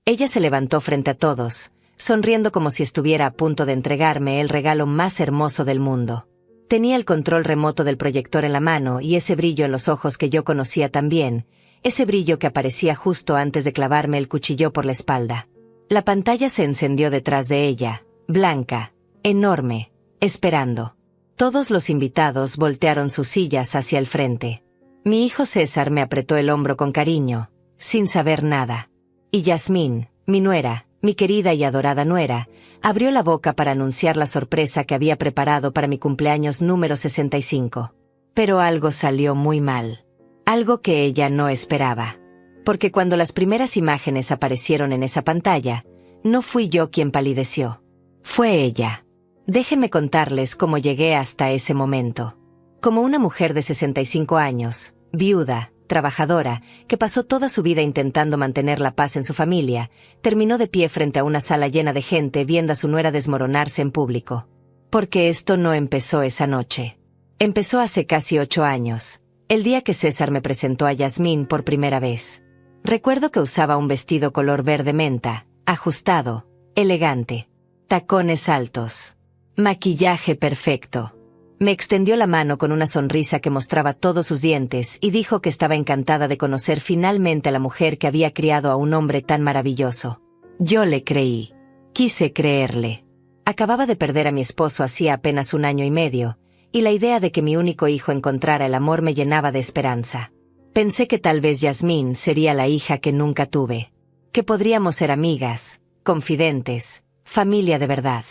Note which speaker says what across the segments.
Speaker 1: Ella se levantó frente a todos, sonriendo como si estuviera a punto de entregarme el regalo más hermoso del mundo. Tenía el control remoto del proyector en la mano y ese brillo en los ojos que yo conocía tan bien, ese brillo que aparecía justo antes de clavarme el cuchillo por la espalda. La pantalla se encendió detrás de ella, blanca, enorme, esperando. Todos los invitados voltearon sus sillas hacia el frente. Mi hijo César me apretó el hombro con cariño, sin saber nada. Y Yasmín, mi nuera, mi querida y adorada nuera, abrió la boca para anunciar la sorpresa que había preparado para mi cumpleaños número 65. Pero algo salió muy mal. Algo que ella no esperaba. Porque cuando las primeras imágenes aparecieron en esa pantalla, no fui yo quien palideció. Fue ella. Déjenme contarles cómo llegué hasta ese momento. Como una mujer de 65 años, viuda, trabajadora, que pasó toda su vida intentando mantener la paz en su familia, terminó de pie frente a una sala llena de gente viendo a su nuera desmoronarse en público. Porque esto no empezó esa noche. Empezó hace casi 8 años, el día que César me presentó a Yasmín por primera vez. Recuerdo que usaba un vestido color verde menta, ajustado, elegante, tacones altos, maquillaje perfecto. Me extendió la mano con una sonrisa que mostraba todos sus dientes y dijo que estaba encantada de conocer finalmente a la mujer que había criado a un hombre tan maravilloso. Yo le creí. Quise creerle. Acababa de perder a mi esposo hacía apenas 1 año y medio, y la idea de que mi único hijo encontrara el amor me llenaba de esperanza. Pensé que tal vez Yasmín sería la hija que nunca tuve. Que podríamos ser amigas, confidentes, familia de verdad.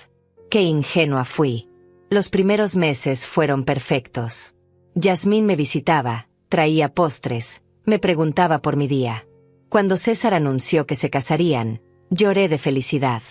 Speaker 1: Qué ingenua fui. Los primeros meses fueron perfectos. Yasmín me visitaba, traía postres, me preguntaba por mi día. Cuando César anunció que se casarían, lloré de felicidad.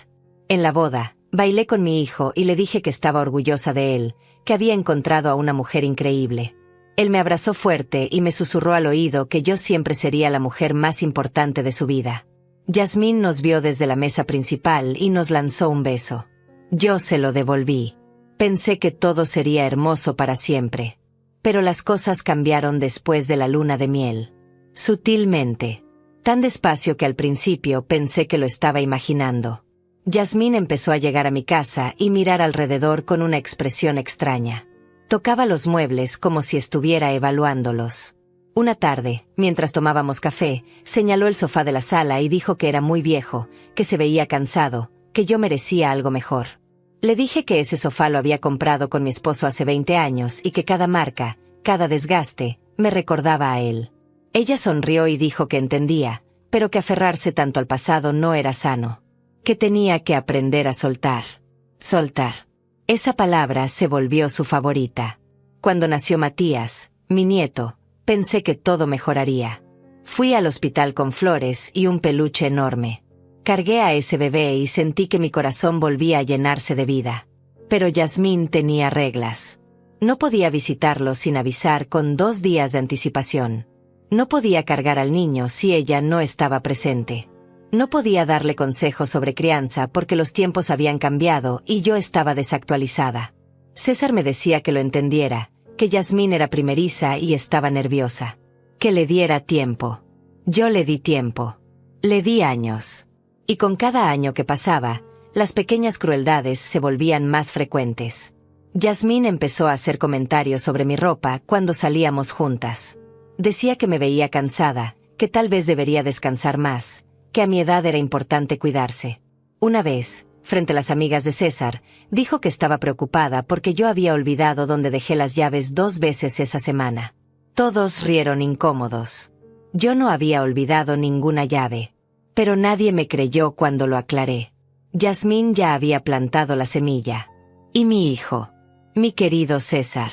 Speaker 1: En la boda, bailé con mi hijo y le dije que estaba orgullosa de él, que había encontrado a una mujer increíble. Él me abrazó fuerte y me susurró al oído que yo siempre sería la mujer más importante de su vida. Yasmín nos vio desde la mesa principal y nos lanzó un beso. Yo se lo devolví. Pensé que todo sería hermoso para siempre. Pero las cosas cambiaron después de la luna de miel. Sutilmente. Tan despacio que al principio pensé que lo estaba imaginando. Yasmín empezó a llegar a mi casa y mirar alrededor con una expresión extraña. Tocaba los muebles como si estuviera evaluándolos. Una tarde, mientras tomábamos café, señaló el sofá de la sala y dijo que era muy viejo, que se veía cansado, que yo merecía algo mejor. Le dije que ese sofá lo había comprado con mi esposo hace 20 años y que cada marca, cada desgaste, me recordaba a él. Ella sonrió y dijo que entendía, pero que aferrarse tanto al pasado no era sano. Que tenía que aprender a soltar. Soltar. Esa palabra se volvió su favorita. Cuando nació Matías, mi nieto, pensé que todo mejoraría. Fui al hospital con flores y un peluche enorme. Cargué a ese bebé y sentí que mi corazón volvía a llenarse de vida. Pero Yasmín tenía reglas. No podía visitarlo sin avisar con 2 días de anticipación. No podía cargar al niño si ella no estaba presente. No podía darle consejos sobre crianza porque los tiempos habían cambiado y yo estaba desactualizada. César me decía que lo entendiera, que Yasmín era primeriza y estaba nerviosa. Que le diera tiempo. Yo le di tiempo. Le di años. Y con cada año que pasaba, las pequeñas crueldades se volvían más frecuentes. Yasmín empezó a hacer comentarios sobre mi ropa cuando salíamos juntas. Decía que me veía cansada, que tal vez debería descansar más, que a mi edad era importante cuidarse. Una vez, frente a las amigas de César, dijo que estaba preocupada porque yo había olvidado dónde dejé las llaves 2 veces esa semana. Todos rieron incómodos. Yo no había olvidado ninguna llave. Pero nadie me creyó cuando lo aclaré. Yasmín ya había plantado la semilla. Y mi hijo, mi querido César.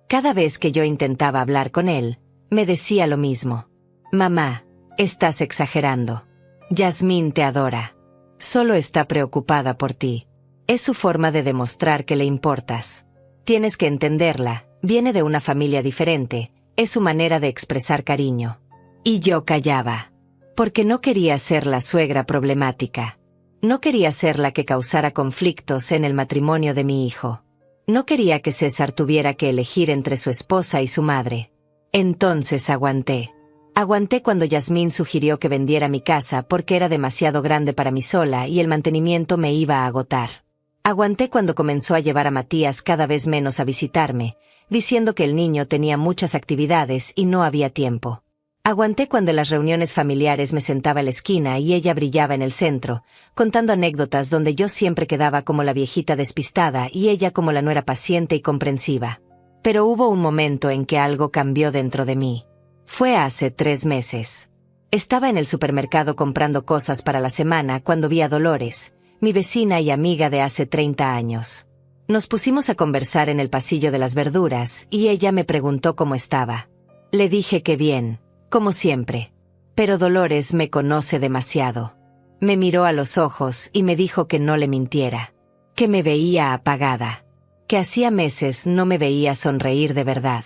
Speaker 1: Cada vez que yo intentaba hablar con él, me decía lo mismo. Mamá, estás exagerando. Yasmín te adora. Solo está preocupada por ti. Es su forma de demostrar que le importas. Tienes que entenderla, viene de una familia diferente, es su manera de expresar cariño. Y yo callaba. Porque no quería ser la suegra problemática. No quería ser la que causara conflictos en el matrimonio de mi hijo. No quería que César tuviera que elegir entre su esposa y su madre. Entonces aguanté. Aguanté cuando Yasmín sugirió que vendiera mi casa porque era demasiado grande para mí sola y el mantenimiento me iba a agotar. Aguanté cuando comenzó a llevar a Matías cada vez menos a visitarme, diciendo que el niño tenía muchas actividades y no había tiempo. Aguanté cuando en las reuniones familiares me sentaba en la esquina y ella brillaba en el centro, contando anécdotas donde yo siempre quedaba como la viejita despistada y ella como la nuera paciente y comprensiva. Pero hubo un momento en que algo cambió dentro de mí. Fue hace 3 meses. Estaba en el supermercado comprando cosas para la semana cuando vi a Dolores, mi vecina y amiga de hace 30 años. Nos pusimos a conversar en el pasillo de las verduras y ella me preguntó cómo estaba. Le dije que bien, como siempre. Pero Dolores me conoce demasiado. Me miró a los ojos y me dijo que no le mintiera. Que me veía apagada. Que hacía meses no me veía sonreír de verdad.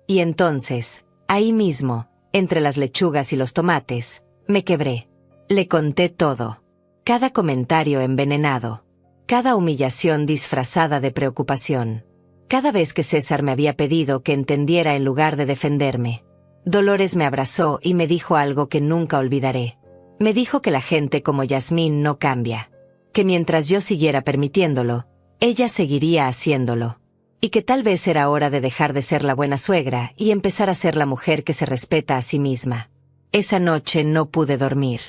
Speaker 1: Y entonces, ahí mismo, entre las lechugas y los tomates, me quebré. Le conté todo. Cada comentario envenenado. Cada humillación disfrazada de preocupación. Cada vez que César me había pedido que entendiera en lugar de defenderme. Dolores me abrazó y me dijo algo que nunca olvidaré. Me dijo que la gente como Yasmín no cambia. Que mientras yo siguiera permitiéndolo, ella seguiría haciéndolo. Y que tal vez era hora de dejar de ser la buena suegra y empezar a ser la mujer que se respeta a sí misma. Esa noche no pude dormir.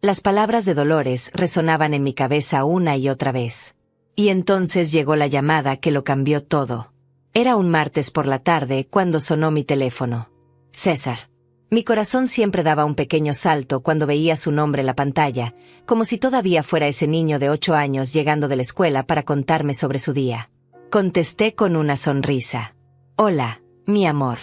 Speaker 1: Las palabras de Dolores resonaban en mi cabeza una y otra vez. Y entonces llegó la llamada que lo cambió todo. Era un martes por la tarde cuando sonó mi teléfono. César. Mi corazón siempre daba un pequeño salto cuando veía su nombre en la pantalla, como si todavía fuera ese niño de 8 años llegando de la escuela para contarme sobre su día. Contesté con una sonrisa. Hola, mi amor.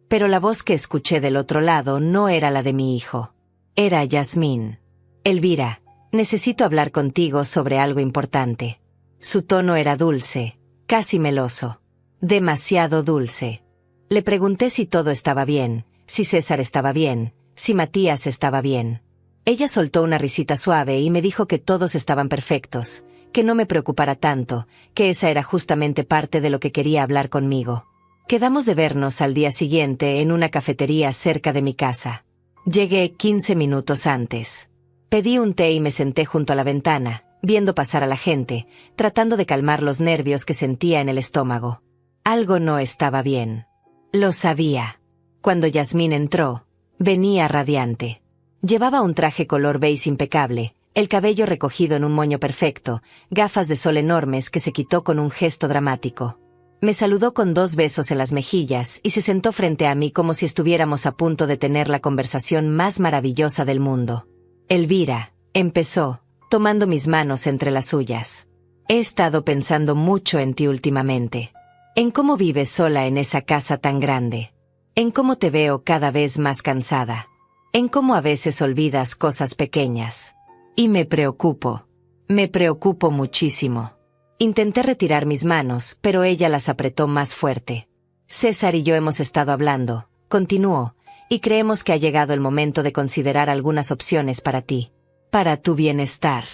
Speaker 1: Pero la voz que escuché del otro lado no era la de mi hijo. Era Yasmín. Elvira, necesito hablar contigo sobre algo importante. Su tono era dulce, casi meloso. Demasiado dulce. Le pregunté si todo estaba bien, si César estaba bien, si Matías estaba bien. Ella soltó una risita suave y me dijo que todos estaban perfectos, que no me preocupara tanto, que esa era justamente parte de lo que quería hablar conmigo. Quedamos de vernos al día siguiente en una cafetería cerca de mi casa. Llegué 15 minutos antes. Pedí un té y me senté junto a la ventana, viendo pasar a la gente, tratando de calmar los nervios que sentía en el estómago. Algo no estaba bien. Lo sabía. Cuando Yasmín entró, venía radiante. Llevaba un traje color beige impecable, el cabello recogido en un moño perfecto, gafas de sol enormes que se quitó con un gesto dramático. Me saludó con 2 besos en las mejillas y se sentó frente a mí como si estuviéramos a punto de tener la conversación más maravillosa del mundo. Elvira, empezó, tomando mis manos entre las suyas. He estado pensando mucho en ti últimamente. En cómo vives sola en esa casa tan grande. En cómo te veo cada vez más cansada. En cómo a veces olvidas cosas pequeñas. Y me preocupo. Me preocupo muchísimo. Intenté retirar mis manos, pero ella las apretó más fuerte. César y yo hemos estado hablando, continuó, y creemos que ha llegado el momento de considerar algunas opciones para ti. Para tu bienestar.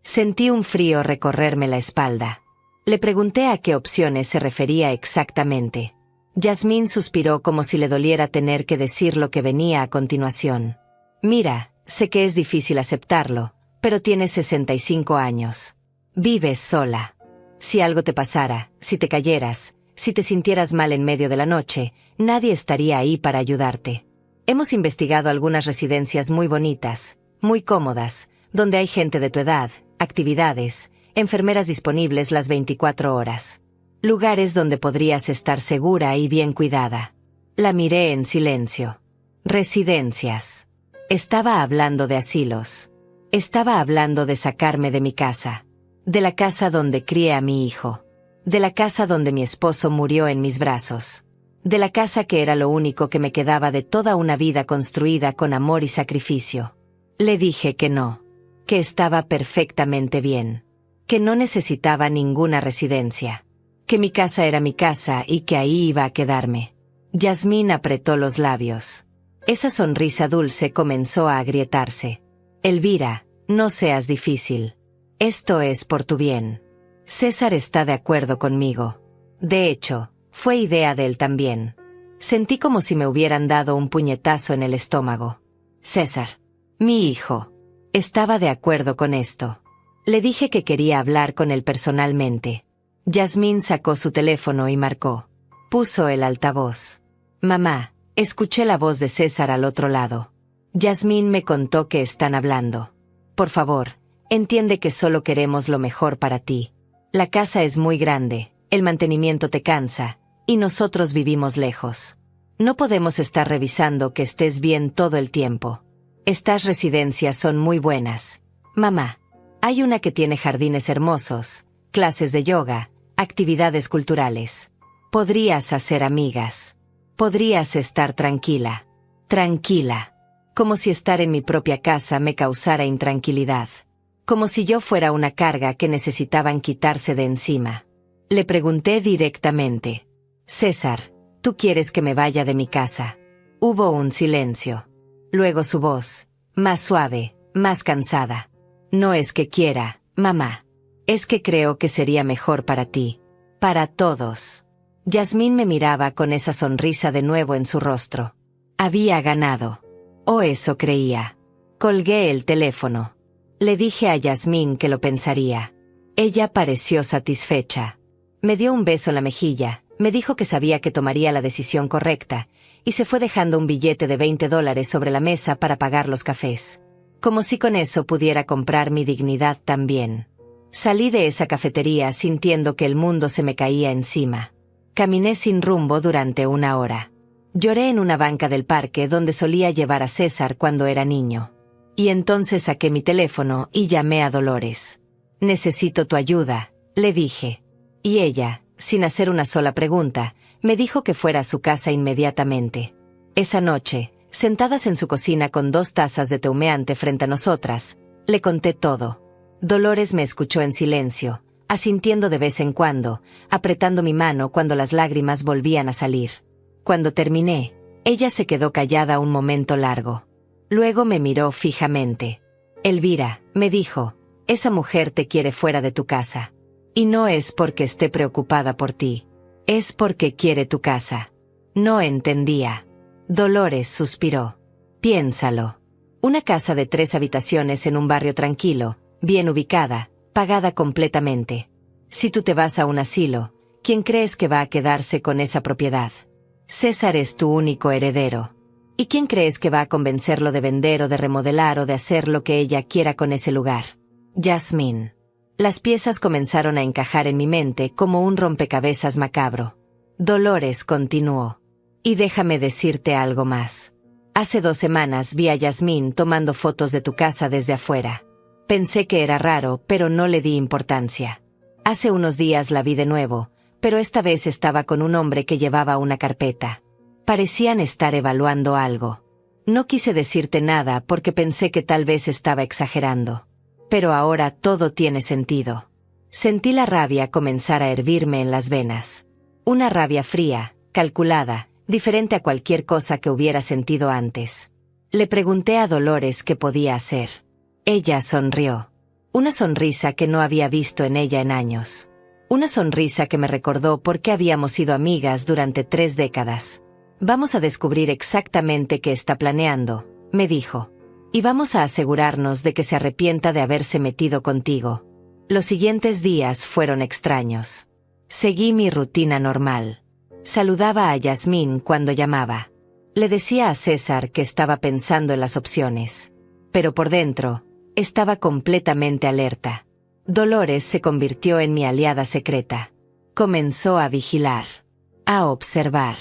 Speaker 1: Sentí un frío recorrerme la espalda. Le pregunté a qué opciones se refería exactamente. Yasmín suspiró como si le doliera tener que decir lo que venía a continuación. Mira, sé que es difícil aceptarlo, pero tienes 65 años. Vives sola. Si algo te pasara, si te cayeras, si te sintieras mal en medio de la noche, nadie estaría ahí para ayudarte. Hemos investigado algunas residencias muy bonitas, muy cómodas, donde hay gente de tu edad, actividades, enfermeras disponibles las 24 horas. Lugares donde podrías estar segura y bien cuidada. La miré en silencio. Residencias. Estaba hablando de asilos. Estaba hablando de sacarme de mi casa. De la casa donde crié a mi hijo. De la casa donde mi esposo murió en mis brazos. De la casa que era lo único que me quedaba de toda una vida construida con amor y sacrificio. Le dije que no. Que estaba perfectamente bien. Que no necesitaba ninguna residencia. Que mi casa era mi casa y que ahí iba a quedarme. Yasmín apretó los labios. Esa sonrisa dulce comenzó a agrietarse. Elvira, no seas difícil. Esto es por tu bien. César está de acuerdo conmigo. De hecho, fue idea de él también. Sentí como si me hubieran dado un puñetazo en el estómago. César, mi hijo, estaba de acuerdo con esto. Le dije que quería hablar con él personalmente. Yasmín sacó su teléfono y marcó. Puso el altavoz. Mamá, escuché la voz de César al otro lado. Yasmín me contó que están hablando. Por favor, entiende que solo queremos lo mejor para ti. La casa es muy grande, el mantenimiento te cansa, y nosotros vivimos lejos. No podemos estar revisando que estés bien todo el tiempo. Estas residencias son muy buenas. Mamá, hay una que tiene jardines hermosos, clases de yoga, actividades culturales. Podrías hacer amigas. Podrías estar tranquila. Tranquila. Como si estar en mi propia casa me causara intranquilidad. Como si yo fuera una carga que necesitaban quitarse de encima. Le pregunté directamente. César, ¿tú quieres que me vaya de mi casa? Hubo un silencio. Luego su voz, más suave, más cansada. No es que quiera, mamá. Es que creo que sería mejor para ti. Para todos. Yasmín me miraba con esa sonrisa de nuevo en su rostro. Había ganado. O eso creía. Colgué el teléfono. Le dije a Yasmín que lo pensaría. Ella pareció satisfecha. Me dio un beso en la mejilla, me dijo que sabía que tomaría la decisión correcta, y se fue dejando un billete de $20 sobre la mesa para pagar los cafés. Como si con eso pudiera comprar mi dignidad también. Salí de esa cafetería sintiendo que el mundo se me caía encima. Caminé sin rumbo durante 1 hora. Lloré en una banca del parque donde solía llevar a César cuando era niño. Y entonces saqué mi teléfono y llamé a Dolores. Necesito tu ayuda, le dije. Y ella, sin hacer una sola pregunta, me dijo que fuera a su casa inmediatamente. Esa noche, sentadas en su cocina con 2 tazas de té humeante frente a nosotras, le conté todo. Dolores me escuchó en silencio, asintiendo de vez en cuando, apretando mi mano cuando las lágrimas volvían a salir. Cuando terminé, ella se quedó callada un momento largo. Luego me miró fijamente. Elvira, me dijo, esa mujer te quiere fuera de tu casa. Y no es porque esté preocupada por ti. Es porque quiere tu casa. No entendía. Dolores suspiró. Piénsalo. Una casa de 3 habitaciones en un barrio tranquilo, bien ubicada, pagada completamente. Si tú te vas a un asilo, ¿quién crees que va a quedarse con esa propiedad? César es tu único heredero. ¿Y quién crees que va a convencerlo de vender o de remodelar o de hacer lo que ella quiera con ese lugar? Yasmín. Las piezas comenzaron a encajar en mi mente como un rompecabezas macabro. Dolores continuó. Y déjame decirte algo más. Hace 2 semanas vi a Yasmín tomando fotos de tu casa desde afuera. Pensé que era raro, pero no le di importancia. Hace unos días la vi de nuevo, pero esta vez estaba con un hombre que llevaba una carpeta. Parecían estar evaluando algo. No quise decirte nada porque pensé que tal vez estaba exagerando. Pero ahora todo tiene sentido. Sentí la rabia comenzar a hervirme en las venas. Una rabia fría, calculada, diferente a cualquier cosa que hubiera sentido antes. Le pregunté a Dolores qué podía hacer. Ella sonrió. Una sonrisa que no había visto en ella en años. Una sonrisa que me recordó por qué habíamos sido amigas durante 3 décadas. Vamos a descubrir exactamente qué está planeando, me dijo. Y vamos a asegurarnos de que se arrepienta de haberse metido contigo. Los siguientes días fueron extraños. Seguí mi rutina normal. Saludaba a Yasmín cuando llamaba. Le decía a César que estaba pensando en las opciones. Pero por dentro, estaba completamente alerta. Dolores se convirtió en mi aliada secreta. Comenzó a vigilar, a observar,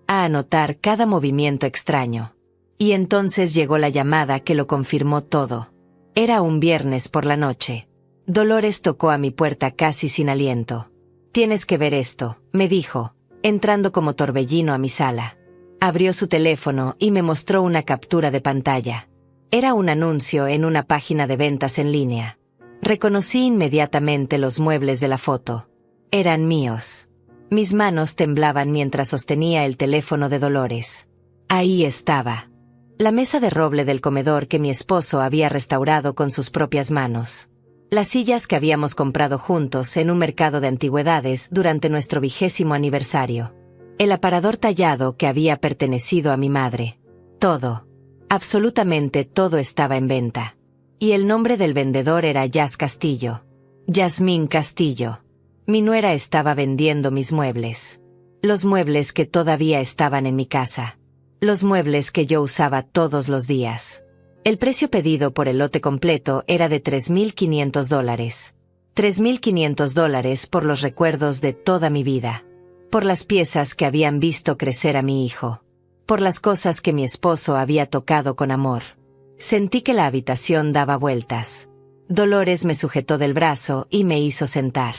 Speaker 1: a anotar cada movimiento extraño. Y entonces llegó la llamada que lo confirmó todo. Era un viernes por la noche. Dolores tocó a mi puerta casi sin aliento. Tienes que ver esto, me dijo, entrando como torbellino a mi sala. Abrió su teléfono y me mostró una captura de pantalla. Era un anuncio en una página de ventas en línea. Reconocí inmediatamente los muebles de la foto. Eran míos. Mis manos temblaban mientras sostenía el teléfono de Dolores. Ahí estaba. La mesa de roble del comedor que mi esposo había restaurado con sus propias manos. Las sillas que habíamos comprado juntos en un mercado de antigüedades durante nuestro 20º aniversario. El aparador tallado que había pertenecido a mi madre. Todo. Absolutamente todo estaba en venta. Y el nombre del vendedor era Yas Castillo. Yasmín Castillo. Mi nuera estaba vendiendo mis muebles. Los muebles que todavía estaban en mi casa. Los muebles que yo usaba todos los días. El precio pedido por el lote completo era de $3,500. $3,500 por los recuerdos de toda mi vida. Por las piezas que habían visto crecer a mi hijo. Por las cosas que mi esposo había tocado con amor. Sentí que la habitación daba vueltas. Dolores me sujetó del brazo y me hizo sentar.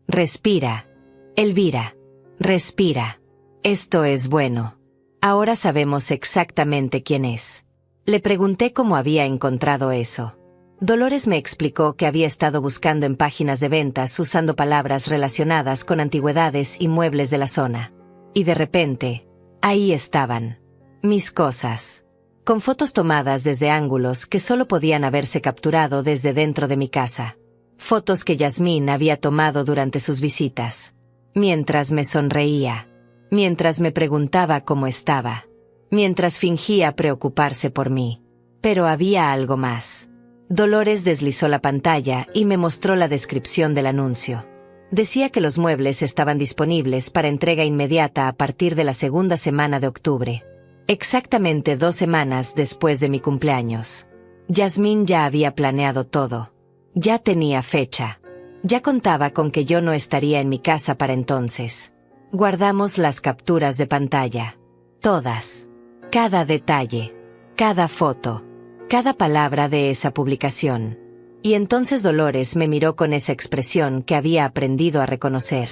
Speaker 1: Respira. Elvira. Respira. Esto es bueno. Ahora sabemos exactamente quién es. Le pregunté cómo había encontrado eso. Dolores me explicó que había estado buscando en páginas de ventas usando palabras relacionadas con antigüedades y muebles de la zona. Y de repente, ahí estaban. Mis cosas. Con fotos tomadas desde ángulos que solo podían haberse capturado desde dentro de mi casa. Fotos que Yasmín había tomado durante sus visitas. Mientras me sonreía. Mientras me preguntaba cómo estaba. Mientras fingía preocuparse por mí. Pero había algo más. Dolores deslizó la pantalla y me mostró la descripción del anuncio. Decía que los muebles estaban disponibles para entrega inmediata a partir de la segunda semana de octubre. Exactamente 2 semanas después de mi cumpleaños. Yasmín ya había planeado todo. Ya tenía fecha. Ya contaba con que yo no estaría en mi casa para entonces. Guardamos las capturas de pantalla. Todas. Cada detalle. Cada foto. Cada palabra de esa publicación. Y entonces Dolores me miró con esa expresión que había aprendido a reconocer.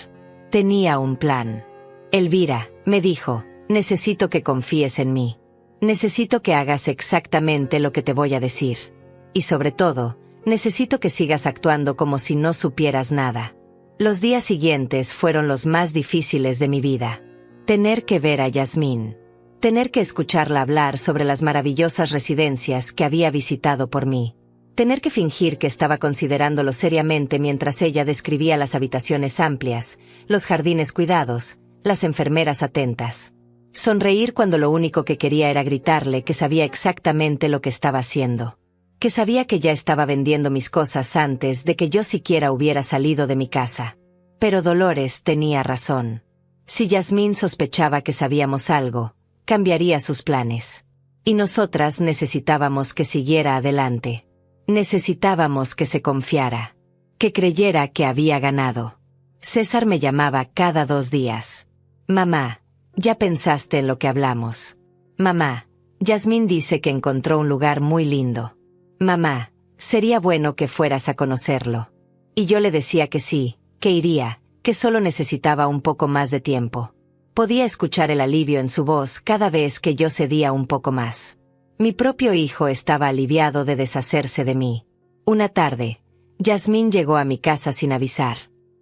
Speaker 1: Tenía un plan. Elvira, me dijo, necesito que confíes en mí. Necesito que hagas exactamente lo que te voy a decir. Y sobre todo, necesito que sigas actuando como si no supieras nada. Los días siguientes fueron los más difíciles de mi vida. Tener que ver a Yasmín. Tener que escucharla hablar sobre las maravillosas residencias que había visitado por mí. Tener que fingir que estaba considerándolo seriamente mientras ella describía las habitaciones amplias, los jardines cuidados, las enfermeras atentas. Sonreír cuando lo único que quería era gritarle que sabía exactamente lo que estaba haciendo. Que sabía que ya estaba vendiendo mis cosas antes de que yo siquiera hubiera salido de mi casa. Pero Dolores tenía razón. Si Yasmín sospechaba que sabíamos algo, cambiaría sus planes. Y nosotras necesitábamos que siguiera adelante. Necesitábamos que se confiara. Que creyera que había ganado. César me llamaba cada 2 días. Mamá, ¿ya pensaste en lo que hablamos? Mamá, Yasmín dice que encontró un lugar muy lindo. Mamá, sería bueno que fueras a conocerlo. Y yo le decía que sí, que iría, que solo necesitaba un poco más de tiempo. Podía escuchar el alivio en su voz cada vez que yo cedía un poco más. Mi propio hijo estaba aliviado de deshacerse de mí. Una tarde, Yasmín llegó a mi casa sin avisar.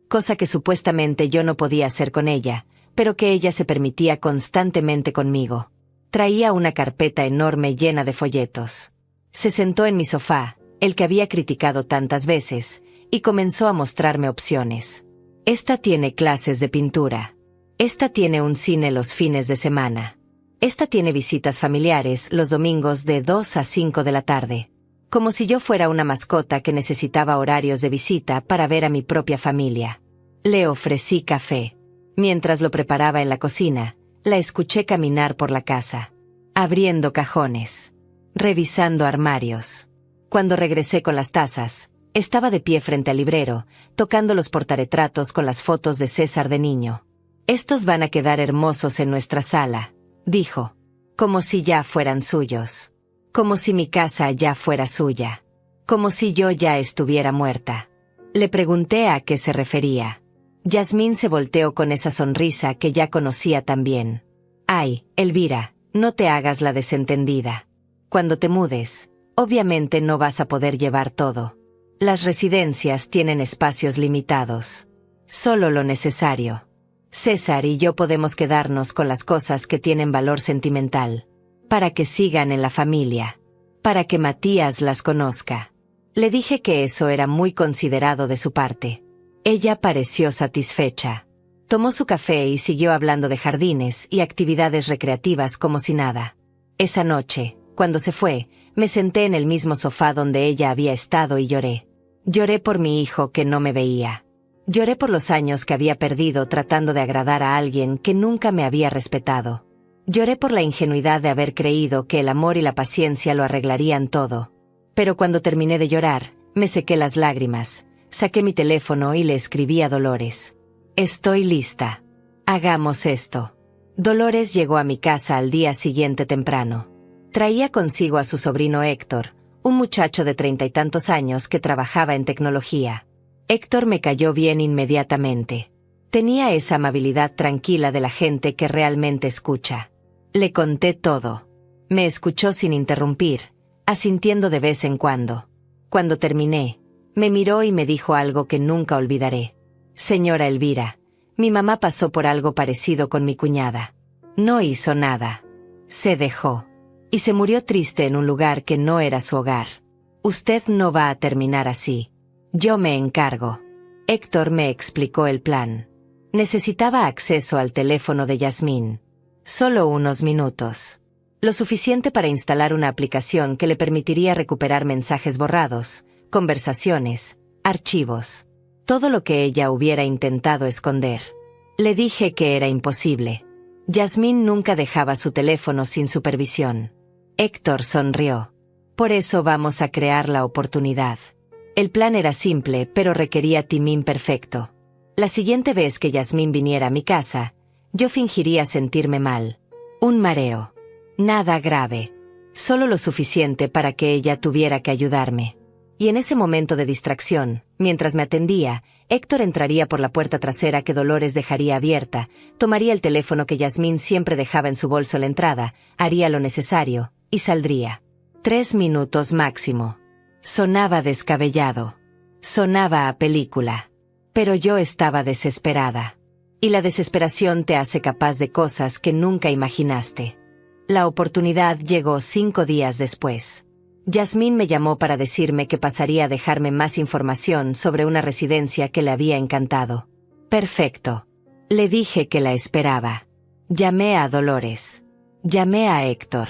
Speaker 1: Cosa que supuestamente yo no podía hacer con ella, pero que ella se permitía constantemente conmigo. Traía una carpeta enorme llena de folletos. Se sentó en mi sofá, el que había criticado tantas veces, y comenzó a mostrarme opciones. Esta tiene clases de pintura. Esta tiene un cine los fines de semana. Esta tiene visitas familiares los domingos de 2 a 5 de la tarde. Como si yo fuera una mascota que necesitaba horarios de visita para ver a mi propia familia. Le ofrecí café. Mientras lo preparaba en la cocina, la escuché caminar por la casa. Abriendo cajones. Revisando armarios. Cuando regresé con las tazas, estaba de pie frente al librero, tocando los portarretratos con las fotos de César de niño. Estos van a quedar hermosos en nuestra sala, dijo. Como si ya fueran suyos. Como si mi casa ya fuera suya. Como si yo ya estuviera muerta. Le pregunté a qué se refería. Yasmín se volteó con esa sonrisa que ya conocía tan bien. Ay, Elvira, no te hagas la desentendida. Cuando te mudes, obviamente no vas a poder llevar todo. Las residencias tienen espacios limitados. Solo lo necesario. César y yo podemos quedarnos con las cosas que tienen valor sentimental. Para que sigan en la familia. Para que Matías las conozca. Le dije que eso era muy considerado de su parte. Ella pareció satisfecha. Tomó su café y siguió hablando de jardines y actividades recreativas como si nada. Esa noche, cuando se fue, me senté en el mismo sofá donde ella había estado y lloré. Lloré por mi hijo que no me veía. Lloré por los años que había perdido tratando de agradar a alguien que nunca me había respetado. Lloré por la ingenuidad de haber creído que el amor y la paciencia lo arreglarían todo. Pero cuando terminé de llorar, me sequé las lágrimas, saqué mi teléfono y le escribí a Dolores. Estoy lista. Hagamos esto. Dolores llegó a mi casa al día siguiente temprano. Traía consigo a su sobrino Héctor, un muchacho de 30 y tantos años que trabajaba en tecnología. Héctor me cayó bien inmediatamente. Tenía esa amabilidad tranquila de la gente que realmente escucha. Le conté todo. Me escuchó sin interrumpir, asintiendo de vez en cuando. Cuando terminé, me miró y me dijo algo que nunca olvidaré. Señora Elvira, mi mamá pasó por algo parecido con mi cuñada. No hizo nada. Se dejó. Y se murió triste en un lugar que no era su hogar. Usted no va a terminar así. Yo me encargo. Héctor me explicó el plan. Necesitaba acceso al teléfono de Yasmín. Solo unos minutos. Lo suficiente para instalar una aplicación que le permitiría recuperar mensajes borrados, conversaciones, archivos. Todo lo que ella hubiera intentado esconder. Le dije que era imposible. Yasmín nunca dejaba su teléfono sin supervisión. Héctor sonrió. Por eso vamos a crear la oportunidad. El plan era simple, pero requería timing perfecto. La siguiente vez que Yasmín viniera a mi casa, yo fingiría sentirme mal. Un mareo. Nada grave. Solo lo suficiente para que ella tuviera que ayudarme. Y en ese momento de distracción, mientras me atendía, Héctor entraría por la puerta trasera que Dolores dejaría abierta, tomaría el teléfono que Yasmín siempre dejaba en su bolso a la entrada, haría lo necesario, y saldría. 3 minutos máximo. Sonaba descabellado. Sonaba a película. Pero yo estaba desesperada. Y la desesperación te hace capaz de cosas que nunca imaginaste. La oportunidad llegó 5 días después. Yasmín me llamó para decirme que pasaría a dejarme más información sobre una residencia que le había encantado. Perfecto. Le dije que la esperaba. Llamé a Dolores. Llamé a Héctor.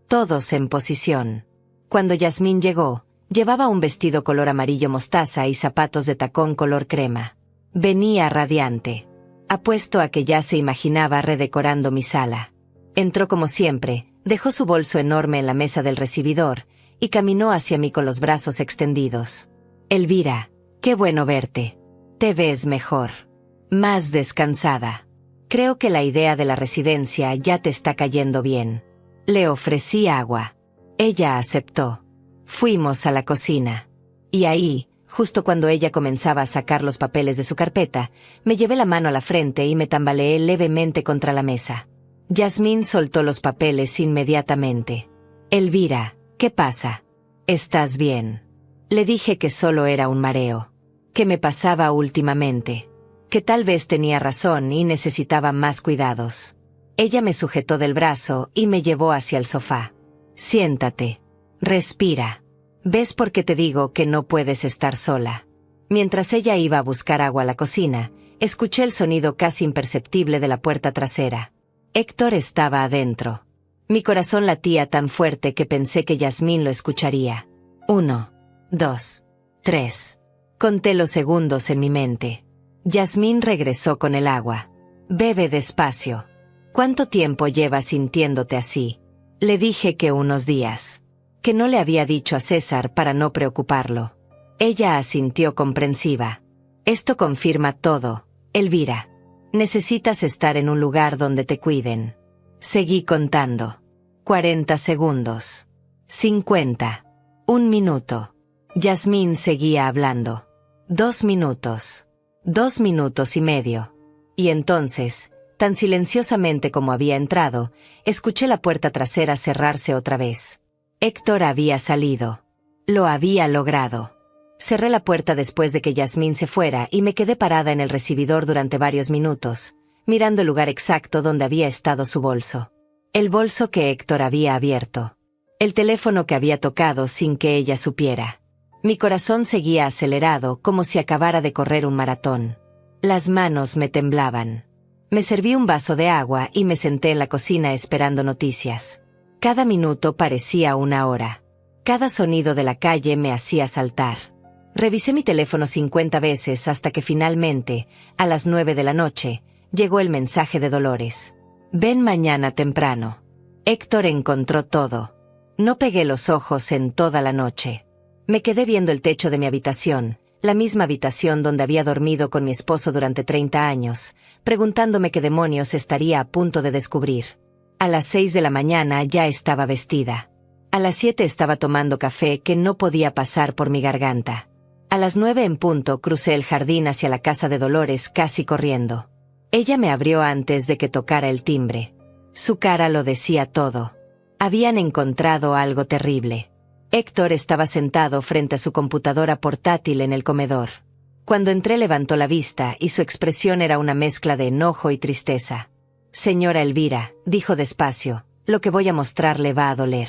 Speaker 1: Todos en posición. Cuando Yasmín llegó, llevaba un vestido color amarillo mostaza y zapatos de tacón color crema. Venía radiante. Apuesto a que ya se imaginaba redecorando mi sala. Entró como siempre, dejó su bolso enorme en la mesa del recibidor, y caminó hacia mí con los brazos extendidos. Elvira, qué bueno verte. Te ves mejor. Más descansada. Creo que la idea de la residencia ya te está cayendo bien. Le ofrecí agua. Ella aceptó. Fuimos a la cocina. Y ahí, justo cuando ella comenzaba a sacar los papeles de su carpeta, me llevé la mano a la frente y me tambaleé levemente contra la mesa. Yasmín soltó los papeles inmediatamente. Elvira, ¿qué pasa? ¿Estás bien? Le dije que solo era un mareo. Que me pasaba últimamente. Que tal vez tenía razón y necesitaba más cuidados. Ella me sujetó del brazo y me llevó hacia el sofá. Siéntate. Respira. ¿Ves por qué te digo que no puedes estar sola? Mientras ella iba a buscar agua a la cocina, escuché el sonido casi imperceptible de la puerta trasera. Héctor estaba adentro. Mi corazón latía tan fuerte que pensé que Yasmín lo escucharía. 1, 2, 3. Conté los segundos en mi mente. Yasmín regresó con el agua. Bebe despacio. ¿Cuánto tiempo llevas sintiéndote así? Le dije que unos días. Que no le había dicho a César para no preocuparlo. Ella asintió comprensiva. Esto confirma todo, Elvira. Necesitas estar en un lugar donde te cuiden. Seguí contando. 40 segundos. 50. 1 minuto. Yasmín seguía hablando. 2 minutos. 2 minutos y medio. Y entonces, tan silenciosamente como había entrado, escuché la puerta trasera cerrarse otra vez. Héctor había salido. Lo había logrado. Cerré la puerta después de que Yasmín se fuera y me quedé parada en el recibidor durante varios minutos, mirando el lugar exacto donde había estado su bolso. El bolso que Héctor había abierto. El teléfono que había tocado sin que ella supiera. Mi corazón seguía acelerado como si acabara de correr un maratón. Las manos me temblaban. Me serví un vaso de agua y me senté en la cocina esperando noticias. Cada minuto parecía una hora. Cada sonido de la calle me hacía saltar. Revisé mi teléfono 50 veces hasta que finalmente, a las 9 de la noche, llegó el mensaje de Dolores. Ven mañana temprano. Héctor encontró todo. No pegué los ojos en toda la noche. Me quedé viendo el techo de mi habitación, la misma habitación donde había dormido con mi esposo durante 30 años, preguntándome qué demonios estaría a punto de descubrir. A las 6 de la mañana ya estaba vestida. A las 7 estaba tomando café que no podía pasar por mi garganta. A las 9 en punto crucé el jardín hacia la casa de Dolores casi corriendo. Ella me abrió antes de que tocara el timbre. Su cara lo decía todo. Habían encontrado algo terrible. Héctor estaba sentado frente a su computadora portátil en el comedor. Cuando entré levantó la vista y su expresión era una mezcla de enojo y tristeza. Señora Elvira, dijo despacio, lo que voy a mostrar le va a doler.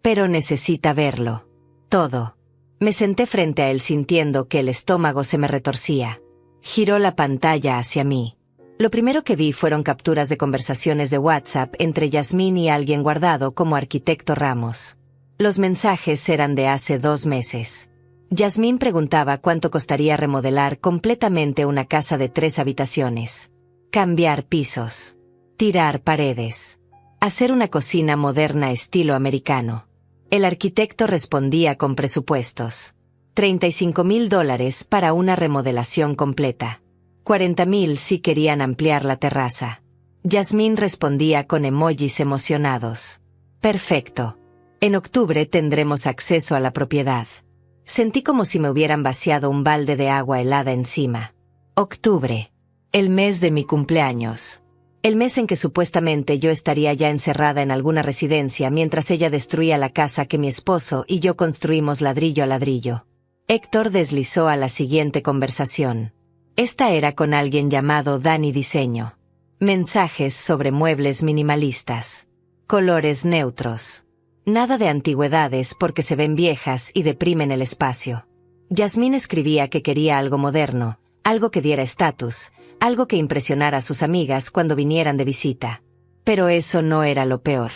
Speaker 1: Pero necesita verlo. Todo. Me senté frente a él sintiendo que el estómago se me retorcía. Giró la pantalla hacia mí. Lo primero que vi fueron capturas de conversaciones de WhatsApp entre Yasmín y alguien guardado como Arquitecto Ramos. Los mensajes eran de hace 2 meses. Yasmín preguntaba cuánto costaría remodelar completamente una casa de 3 habitaciones. Cambiar pisos. Tirar paredes. Hacer una cocina moderna estilo americano. El arquitecto respondía con presupuestos. $35,000 para una remodelación completa. 40,000 si querían ampliar la terraza. Yasmín respondía con emojis emocionados. Perfecto. En octubre tendremos acceso a la propiedad. Sentí como si me hubieran vaciado un balde de agua helada encima. Octubre. El mes de mi cumpleaños. El mes en que supuestamente yo estaría ya encerrada en alguna residencia mientras ella destruía la casa que mi esposo y yo construimos ladrillo a ladrillo. Héctor deslizó a la siguiente conversación. Esta era con alguien llamado Dani Diseño. Mensajes sobre muebles minimalistas. Colores neutros. Nada de antigüedades porque se ven viejas y deprimen el espacio. Yasmín escribía que quería algo moderno, algo que diera estatus, algo que impresionara a sus amigas cuando vinieran de visita. Pero eso no era lo peor.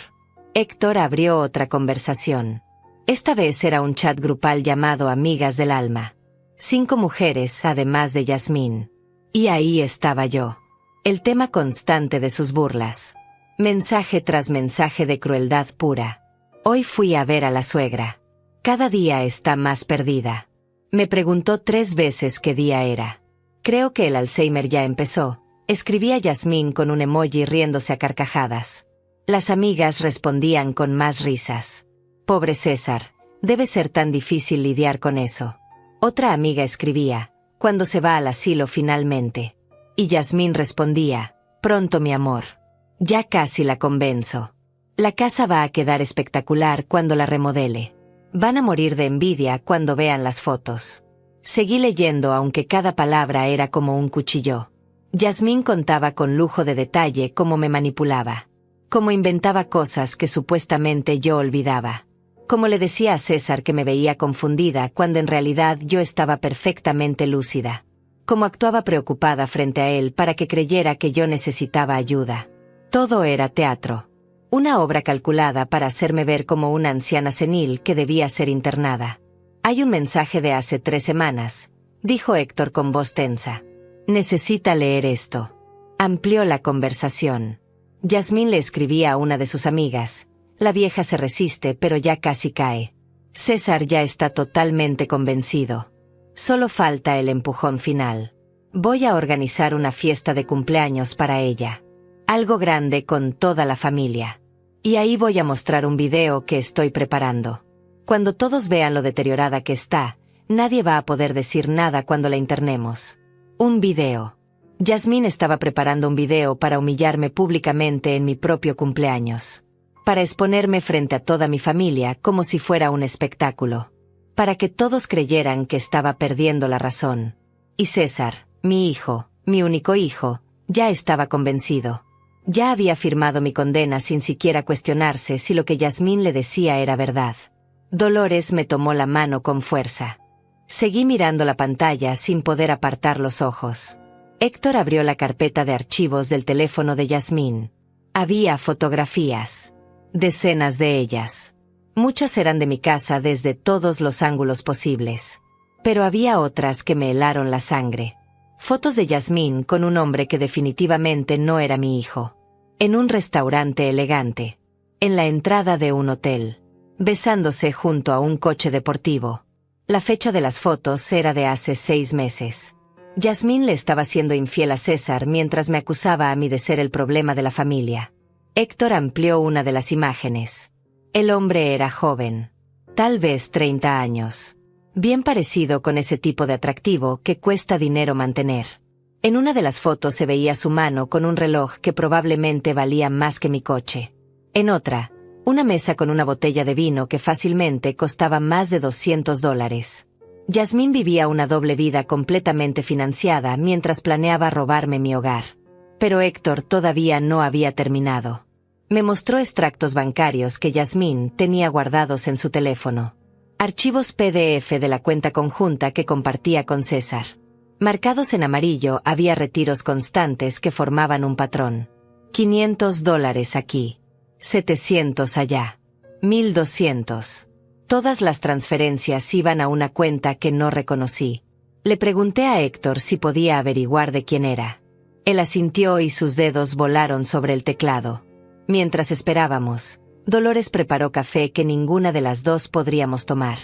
Speaker 1: Héctor abrió otra conversación. Esta vez era un chat grupal llamado Amigas del Alma. 5 mujeres además de Yasmín. Y ahí estaba yo. El tema constante de sus burlas. Mensaje tras mensaje de crueldad pura. Hoy fui a ver a la suegra. Cada día está más perdida. Me preguntó 3 veces qué día era. Creo que el Alzheimer ya empezó, escribía Yasmín con un emoji riéndose a carcajadas. Las amigas respondían con más risas. Pobre César, debe ser tan difícil lidiar con eso. Otra amiga escribía, cuando se va al asilo finalmente. Y Yasmín respondía, pronto mi amor. Ya casi la convenzo. La casa va a quedar espectacular cuando la remodele. Van a morir de envidia cuando vean las fotos. Seguí leyendo aunque cada palabra era como un cuchillo. Yasmín contaba con lujo de detalle cómo me manipulaba. Cómo inventaba cosas que supuestamente yo olvidaba. Cómo le decía a César que me veía confundida cuando en realidad yo estaba perfectamente lúcida. Cómo actuaba preocupada frente a él para que creyera que yo necesitaba ayuda. Todo era teatro. Una obra calculada para hacerme ver como una anciana senil que debía ser internada. Hay un mensaje de hace 3 semanas, dijo Héctor con voz tensa. Necesita leer esto. Amplió la conversación. Yasmín le escribía a una de sus amigas. La vieja se resiste pero ya casi cae. César ya está totalmente convencido. Solo falta el empujón final. Voy a organizar una fiesta de cumpleaños para ella. Algo grande con toda la familia. Y ahí voy a mostrar un video que estoy preparando. Cuando todos vean lo deteriorada que está, nadie va a poder decir nada cuando la internemos. Un video. Yasmín estaba preparando un video para humillarme públicamente en mi propio cumpleaños. Para exponerme frente a toda mi familia como si fuera un espectáculo. Para que todos creyeran que estaba perdiendo la razón. Y César, mi hijo, mi único hijo, ya estaba convencido. Ya había firmado mi condena sin siquiera cuestionarse si lo que Yasmín le decía era verdad. Dolores me tomó la mano con fuerza. Seguí mirando la pantalla sin poder apartar los ojos. Héctor abrió la carpeta de archivos del teléfono de Yasmín. Había fotografías. Decenas de ellas. Muchas eran de mi casa desde todos los ángulos posibles. Pero había otras que me helaron la sangre. Fotos de Yasmín con un hombre que definitivamente no era mi hijo. En un restaurante elegante. En la entrada de un hotel. Besándose junto a un coche deportivo. La fecha de las fotos era de hace 6 meses. Yasmín le estaba siendo infiel a César mientras me acusaba a mí de ser el problema de la familia. Héctor amplió una de las imágenes. El hombre era joven. Tal vez 30 años. Bien parecido con ese tipo de atractivo que cuesta dinero mantener. En una de las fotos se veía su mano con un reloj que probablemente valía más que mi coche. En otra, una mesa con una botella de vino que fácilmente costaba más de $200. Yasmín vivía una doble vida completamente financiada mientras planeaba robarme mi hogar. Pero Héctor todavía no había terminado. Me mostró extractos bancarios que Yasmín tenía guardados en su teléfono. Archivos PDF de la cuenta conjunta que compartía con César. Marcados en amarillo había retiros constantes que formaban un patrón. $500 aquí. 700 allá. 1200. Todas las transferencias iban a una cuenta que no reconocí. Le pregunté a Héctor si podía averiguar de quién era. Él asintió y sus dedos volaron sobre el teclado. Mientras esperábamos, Dolores preparó café que ninguna de las dos podríamos tomar.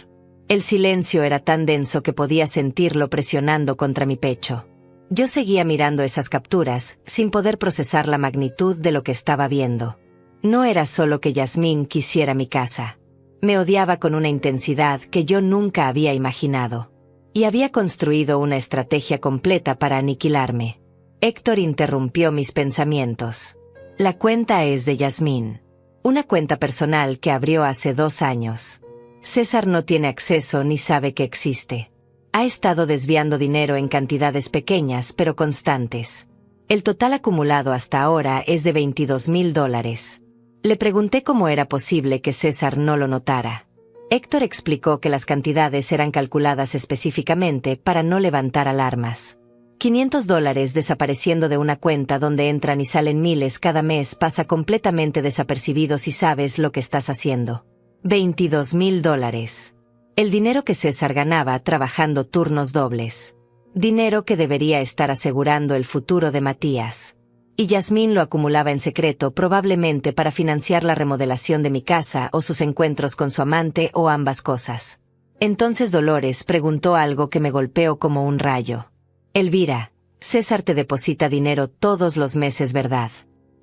Speaker 1: El silencio era tan denso que podía sentirlo presionando contra mi pecho. Yo seguía mirando esas capturas, sin poder procesar la magnitud de lo que estaba viendo. No era solo que Yasmín quisiera mi casa. Me odiaba con una intensidad que yo nunca había imaginado. Y había construido una estrategia completa para aniquilarme. Héctor interrumpió mis pensamientos. La cuenta es de Yasmín. Una cuenta personal que abrió hace 2 años. César no tiene acceso ni sabe que existe. Ha estado desviando dinero en cantidades pequeñas pero constantes. El total acumulado hasta ahora es de $22,000. Le pregunté cómo era posible que César no lo notara. Héctor explicó que las cantidades eran calculadas específicamente para no levantar alarmas. $500 desapareciendo de una cuenta donde entran y salen miles cada mes pasa completamente desapercibido si sabes lo que estás haciendo. $22,000. El dinero que César ganaba trabajando turnos dobles. Dinero que debería estar asegurando el futuro de Matías. Y Yasmín lo acumulaba en secreto probablemente para financiar la remodelación de mi casa o sus encuentros con su amante o ambas cosas. Entonces Dolores preguntó algo que me golpeó como un rayo. Elvira, César te deposita dinero todos los meses, ¿verdad?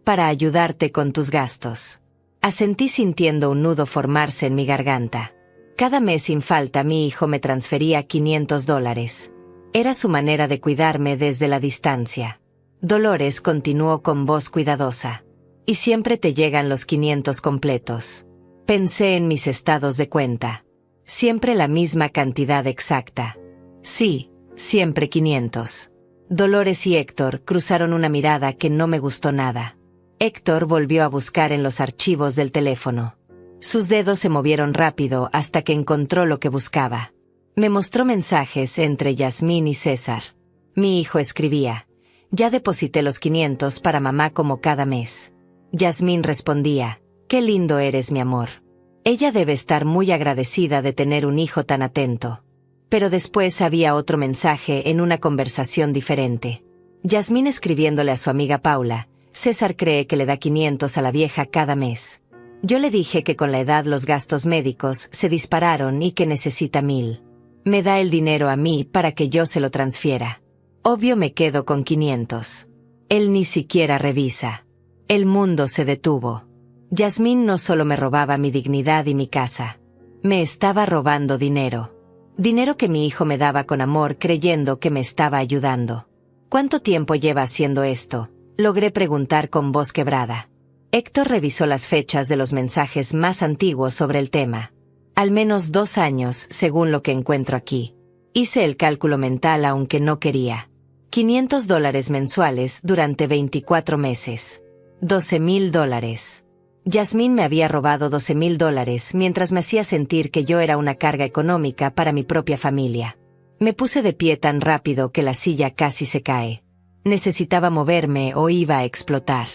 Speaker 1: Para ayudarte con tus gastos. Asentí sintiendo un nudo formarse en mi garganta. Cada mes sin falta mi hijo me transfería $500. Era su manera de cuidarme desde la distancia. Dolores continuó con voz cuidadosa. Y siempre te llegan los 500 completos. Pensé en mis estados de cuenta. Siempre la misma cantidad exacta. Sí, siempre 500. Dolores y Héctor cruzaron una mirada que no me gustó nada. Héctor volvió a buscar en los archivos del teléfono. Sus dedos se movieron rápido hasta que encontró lo que buscaba. Me mostró mensajes entre Yasmín y César. Mi hijo escribía. Ya deposité los 500 para mamá como cada mes. Yasmín respondía, qué lindo eres, mi amor. Ella debe estar muy agradecida de tener un hijo tan atento. Pero después había otro mensaje en una conversación diferente. Yasmín escribiéndole a su amiga Paula, César cree que le da 500 a la vieja cada mes. Yo le dije que con la edad los gastos médicos se dispararon y que necesita 1000. Me da el dinero a mí para que yo se lo transfiera. Obvio me quedo con 500. Él ni siquiera revisa. El mundo se detuvo. Yasmín no solo me robaba mi dignidad y mi casa. Me estaba robando dinero. Dinero que mi hijo me daba con amor creyendo que me estaba ayudando. ¿Cuánto tiempo lleva haciendo esto? Logré preguntar con voz quebrada. Héctor revisó las fechas de los mensajes más antiguos sobre el tema. Al menos 2 años, según lo que encuentro aquí. Hice el cálculo mental aunque no quería. $500 mensuales durante 24 meses. $12,000. Yasmín me había robado $12,000 mientras me hacía sentir que yo era una carga económica para mi propia familia. Me puse de pie tan rápido que la silla casi se cae. Necesitaba moverme o iba a explotar.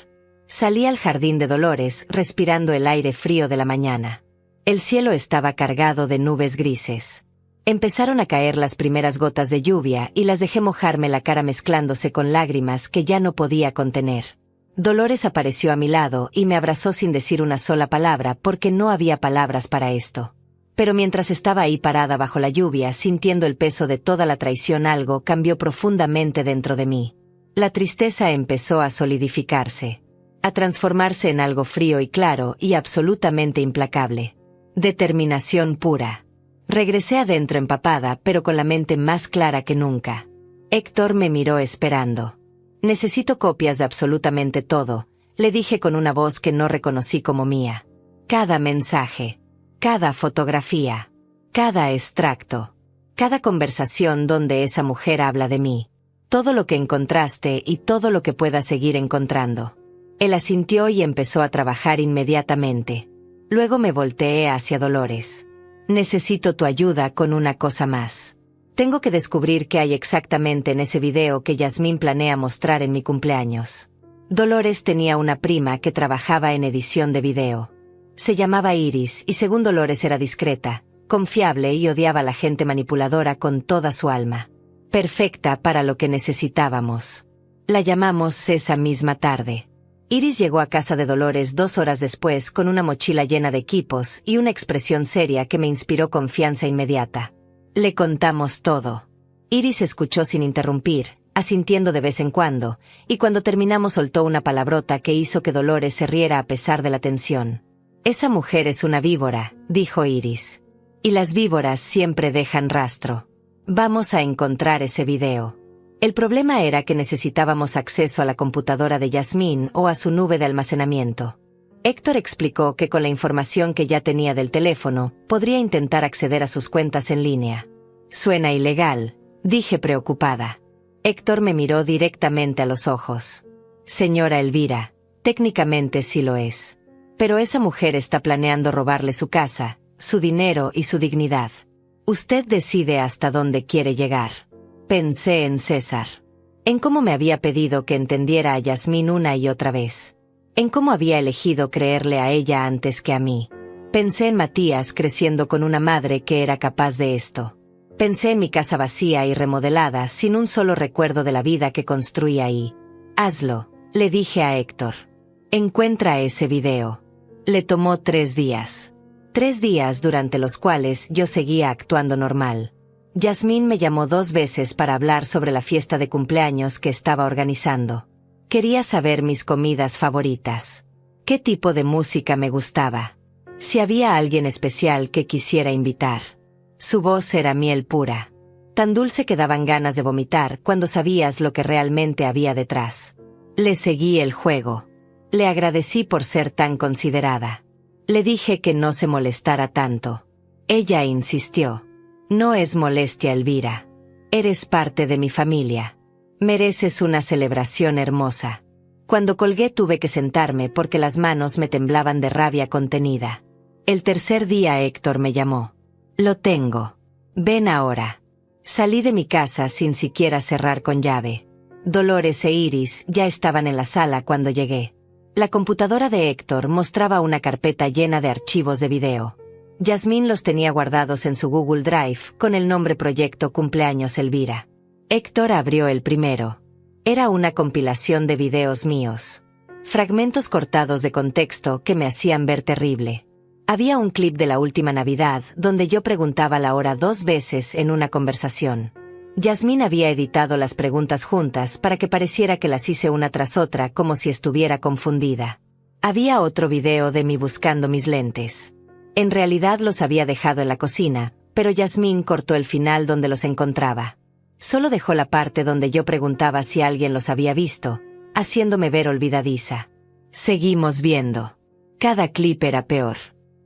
Speaker 1: Salí al jardín de Dolores, respirando el aire frío de la mañana. El cielo estaba cargado de nubes grises. Empezaron a caer las primeras gotas de lluvia y las dejé mojarme la cara mezclándose con lágrimas que ya no podía contener. Dolores apareció a mi lado y me abrazó sin decir una sola palabra porque no había palabras para esto. Pero mientras estaba ahí parada bajo la lluvia, sintiendo el peso de toda la traición, algo cambió profundamente dentro de mí. La tristeza empezó a solidificarse, a transformarse en algo frío y claro y absolutamente implacable. Determinación pura. Regresé adentro empapada, pero con la mente más clara que nunca. Héctor me miró esperando. Necesito copias de absolutamente todo, le dije con una voz que no reconocí como mía. Cada mensaje, cada fotografía, cada extracto, cada conversación donde esa mujer habla de mí. Todo lo que encontraste y todo lo que puedas seguir encontrando. Él asintió y empezó a trabajar inmediatamente. Luego me volteé hacia Dolores. Necesito tu ayuda con una cosa más. Tengo que descubrir qué hay exactamente en ese video que Yasmín planea mostrar en mi cumpleaños. Dolores tenía una prima que trabajaba en edición de video. Se llamaba Iris y según Dolores era discreta, confiable y odiaba a la gente manipuladora con toda su alma. Perfecta para lo que necesitábamos. La llamamos esa misma tarde. Iris llegó a casa de Dolores 2 horas después con una mochila llena de equipos y una expresión seria que me inspiró confianza inmediata. Le contamos todo. Iris escuchó sin interrumpir, asintiendo de vez en cuando, y cuando terminamos soltó una palabrota que hizo que Dolores se riera a pesar de la tensión. Esa mujer es una víbora, dijo Iris. Y las víboras siempre dejan rastro. Vamos a encontrar ese video. El problema era que necesitábamos acceso a la computadora de Yasmín o a su nube de almacenamiento. Héctor explicó que con la información que ya tenía del teléfono, podría intentar acceder a sus cuentas en línea. Suena ilegal, dije preocupada. Héctor me miró directamente a los ojos. Señora Elvira, técnicamente sí lo es. Pero esa mujer está planeando robarle su casa, su dinero y su dignidad. Usted decide hasta dónde quiere llegar. Pensé en César. En cómo me había pedido que entendiera a Yasmín una y otra vez. En cómo había elegido creerle a ella antes que a mí. Pensé en Matías creciendo con una madre que era capaz de esto. Pensé en mi casa vacía y remodelada sin un solo recuerdo de la vida que construí ahí. Hazlo, le dije a Héctor. Encuentra ese video. Le tomó 3 días. 3 días durante los cuales yo seguía actuando normal. Yasmín me llamó 2 veces para hablar sobre la fiesta de cumpleaños que estaba organizando. Quería saber mis comidas favoritas. ¿Qué tipo de música me gustaba? Si había alguien especial que quisiera invitar. Su voz era miel pura. Tan dulce que daban ganas de vomitar cuando sabías lo que realmente había detrás. Le seguí el juego. Le agradecí por ser tan considerada. Le dije que no se molestara tanto. Ella insistió. No es molestia, Elvira. Eres parte de mi familia. Mereces una celebración hermosa. Cuando colgué tuve que sentarme porque las manos me temblaban de rabia contenida. El tercer día Héctor me llamó. Lo tengo. Ven ahora. Salí de mi casa sin siquiera cerrar con llave. Dolores e Iris ya estaban en la sala cuando llegué. La computadora de Héctor mostraba una carpeta llena de archivos de video. Yasmín los tenía guardados en su Google Drive con el nombre Proyecto Cumpleaños Elvira. Héctor abrió el primero. Era una compilación de videos míos. Fragmentos cortados de contexto que me hacían ver terrible. Había un clip de la última Navidad donde yo preguntaba la hora 2 veces en una conversación. Yasmín había editado las preguntas juntas para que pareciera que las hice una tras otra como si estuviera confundida. Había otro video de mí buscando mis lentes. En realidad los había dejado en la cocina, pero Yasmín cortó el final donde los encontraba. Solo dejó la parte donde yo preguntaba si alguien los había visto, haciéndome ver olvidadiza. Seguimos viendo. Cada clip era peor.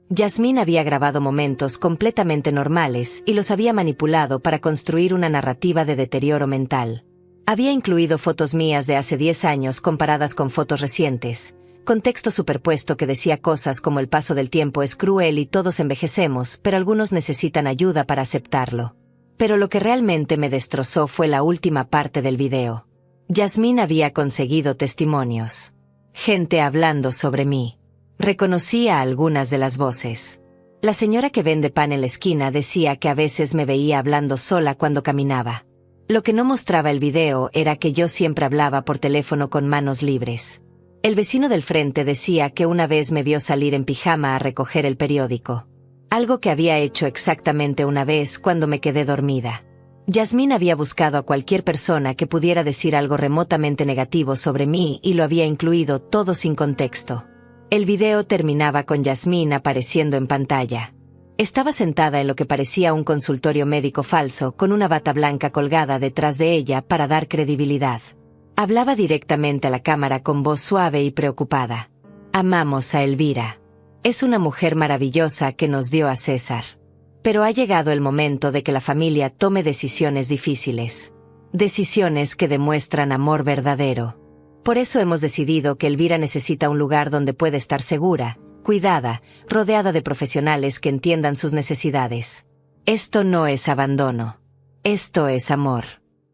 Speaker 1: Yasmín había grabado momentos completamente normales y los había manipulado para construir una narrativa de deterioro mental. Había incluido fotos mías de hace 10 años comparadas con fotos recientes, contexto superpuesto que decía cosas como el paso del tiempo es cruel y todos envejecemos, pero algunos necesitan ayuda para aceptarlo. Pero lo que realmente me destrozó fue la última parte del video. Yasmín había conseguido testimonios. Gente hablando sobre mí. Reconocía algunas de las voces. La señora que vende pan en la esquina decía que a veces me veía hablando sola cuando caminaba. Lo que no mostraba el video era que yo siempre hablaba por teléfono con manos libres. El vecino del frente decía que una vez me vio salir en pijama a recoger el periódico. Algo que había hecho exactamente una vez cuando me quedé dormida. Yasmín había buscado a cualquier persona que pudiera decir algo remotamente negativo sobre mí y lo había incluido todo sin contexto. El video terminaba con Yasmín apareciendo en pantalla. Estaba sentada en lo que parecía un consultorio médico falso, con una bata blanca colgada detrás de ella para dar credibilidad. Hablaba directamente a la cámara con voz suave y preocupada. Amamos a Elvira. Es una mujer maravillosa que nos dio a César. Pero ha llegado el momento de que la familia tome decisiones difíciles. Decisiones que demuestran amor verdadero. Por eso hemos decidido que Elvira necesita un lugar donde puede estar segura, cuidada, rodeada de profesionales que entiendan sus necesidades. Esto no es abandono. Esto es amor.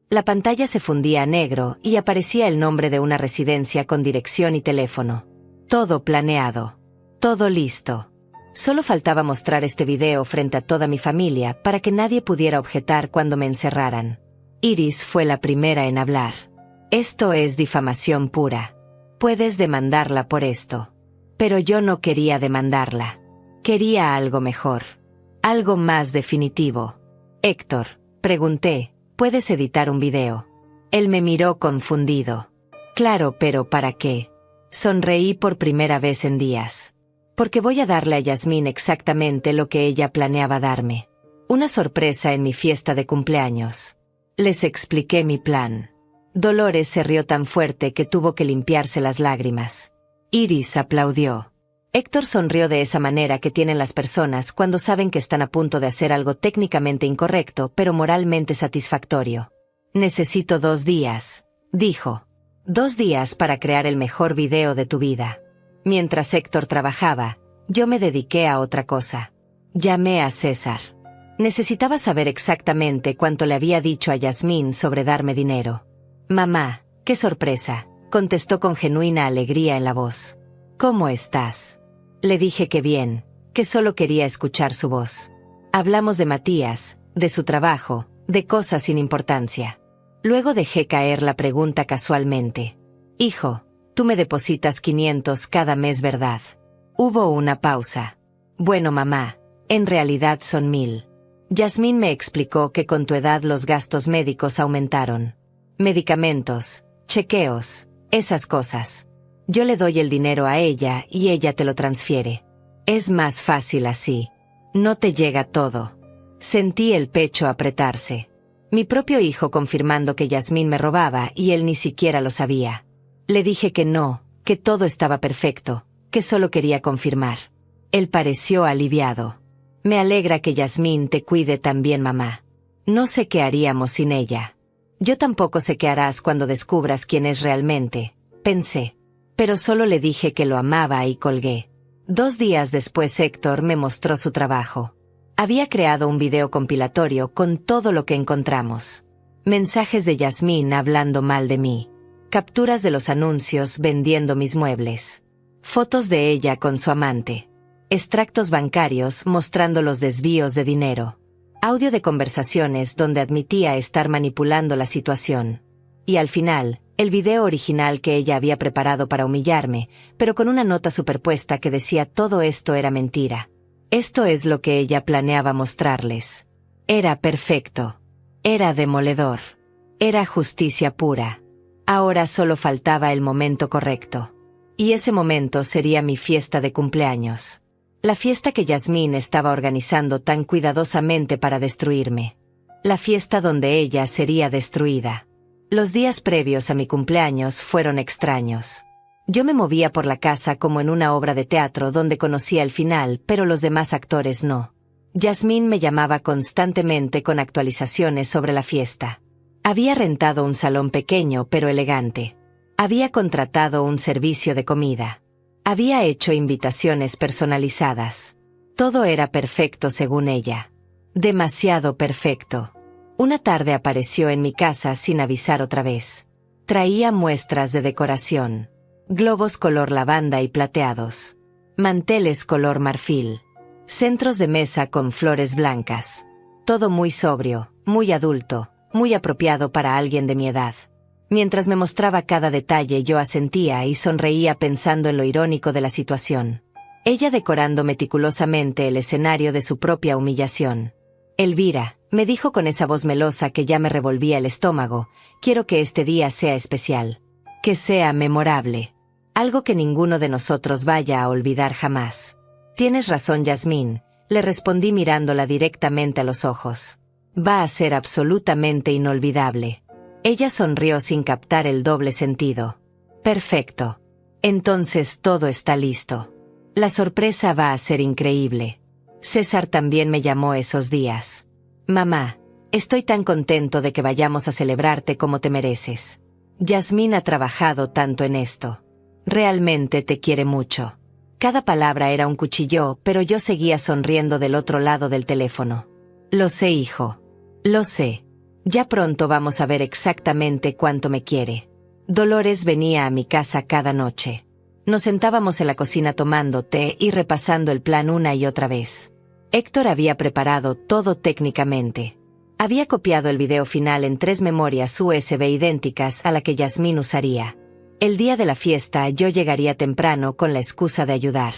Speaker 1: La pantalla se fundía a negro y aparecía el nombre de una residencia con dirección y teléfono. Todo planeado. Todo listo. Solo faltaba mostrar este video frente a toda mi familia para que nadie pudiera objetar cuando me encerraran. Iris fue la primera en hablar. Esto es difamación pura. Puedes demandarla por esto. Pero yo no quería demandarla. Quería algo mejor. Algo más definitivo. Héctor, pregunté, ¿puedes editar un video? Él me miró confundido. Claro, pero ¿para qué? Sonreí por primera vez en días. Porque voy a darle a Yasmín exactamente lo que ella planeaba darme. Una sorpresa en mi fiesta de cumpleaños. Les expliqué mi plan. Dolores se rió tan fuerte que tuvo que limpiarse las lágrimas. Iris aplaudió. Héctor sonrió de esa manera que tienen las personas cuando saben que están a punto de hacer algo técnicamente incorrecto pero moralmente satisfactorio. Necesito 2 días, dijo. 2 días para crear el mejor video de tu vida. Mientras Héctor trabajaba, yo me dediqué a otra cosa. Llamé a César. Necesitaba saber exactamente cuánto le había dicho a Yasmín sobre darme dinero. Mamá, qué sorpresa, contestó con genuina alegría en la voz. ¿Cómo estás? Le dije que bien, que solo quería escuchar su voz. Hablamos de Matías, de su trabajo, de cosas sin importancia. Luego dejé caer la pregunta casualmente. Hijo, tú me depositas 500 cada mes, ¿verdad? Hubo una pausa. Bueno, mamá, en realidad son 1000. Yasmín me explicó que con tu edad los gastos médicos aumentaron. Medicamentos, chequeos, esas cosas. Yo le doy el dinero a ella y ella te lo transfiere. Es más fácil así. No te llega todo. Sentí el pecho apretarse. Mi propio hijo confirmando que Yasmín me robaba y él ni siquiera lo sabía. Le dije que no, que todo estaba perfecto, que solo quería confirmar. Él pareció aliviado. Me alegra que Yasmín te cuide tan bien, mamá. No sé qué haríamos sin ella. Yo tampoco sé qué harás cuando descubras quién es realmente, pensé. Pero solo le dije que lo amaba y colgué. 2 días después Héctor me mostró su trabajo. Había creado un video compilatorio con todo lo que encontramos. Mensajes de Yasmín hablando mal de mí. Capturas de los anuncios vendiendo mis muebles. Fotos de ella con su amante. Extractos bancarios mostrando los desvíos de dinero. Audio de conversaciones donde admitía estar manipulando la situación. Y al final, el video original que ella había preparado para humillarme, pero con una nota superpuesta que decía todo esto era mentira. Esto es lo que ella planeaba mostrarles. Era perfecto. Era demoledor. Era justicia pura. Ahora solo faltaba el momento correcto. Y ese momento sería mi fiesta de cumpleaños. La fiesta que Yasmín estaba organizando tan cuidadosamente para destruirme. La fiesta donde ella sería destruida. Los días previos a mi cumpleaños fueron extraños. Yo me movía por la casa como en una obra de teatro donde conocía el final, pero los demás actores no. Yasmín me llamaba constantemente con actualizaciones sobre la fiesta. Había rentado un salón pequeño pero elegante. Había contratado un servicio de comida. Había hecho invitaciones personalizadas. Todo era perfecto según ella. Demasiado perfecto. Una tarde apareció en mi casa sin avisar otra vez. Traía muestras de decoración. Globos color lavanda y plateados. Manteles color marfil. Centros de mesa con flores blancas. Todo muy sobrio, muy adulto, muy apropiado para alguien de mi edad. Mientras me mostraba cada detalle yo asentía y sonreía pensando en lo irónico de la situación. Ella decorando meticulosamente el escenario de su propia humillación. Elvira, me dijo con esa voz melosa que ya me revolvía el estómago, quiero que este día sea especial. Que sea memorable. Algo que ninguno de nosotros vaya a olvidar jamás. Tienes razón, Yasmín, le respondí mirándola directamente a los ojos. Va a ser absolutamente inolvidable. Ella sonrió sin captar el doble sentido. Perfecto. Entonces todo está listo. La sorpresa va a ser increíble. César también me llamó esos días. Mamá, estoy tan contento de que vayamos a celebrarte como te mereces. Yasmín ha trabajado tanto en esto. Realmente te quiere mucho. Cada palabra era un cuchillo, pero yo seguía sonriendo del otro lado del teléfono. Lo sé, hijo. Lo sé. Ya pronto vamos a ver exactamente cuánto me quiere. Dolores venía a mi casa cada noche. Nos sentábamos en la cocina tomando té y repasando el plan una y otra vez. Héctor había preparado todo técnicamente. Había copiado el video final en 3 memorias USB idénticas a la que Yasmín usaría. El día de la fiesta yo llegaría temprano con la excusa de ayudar.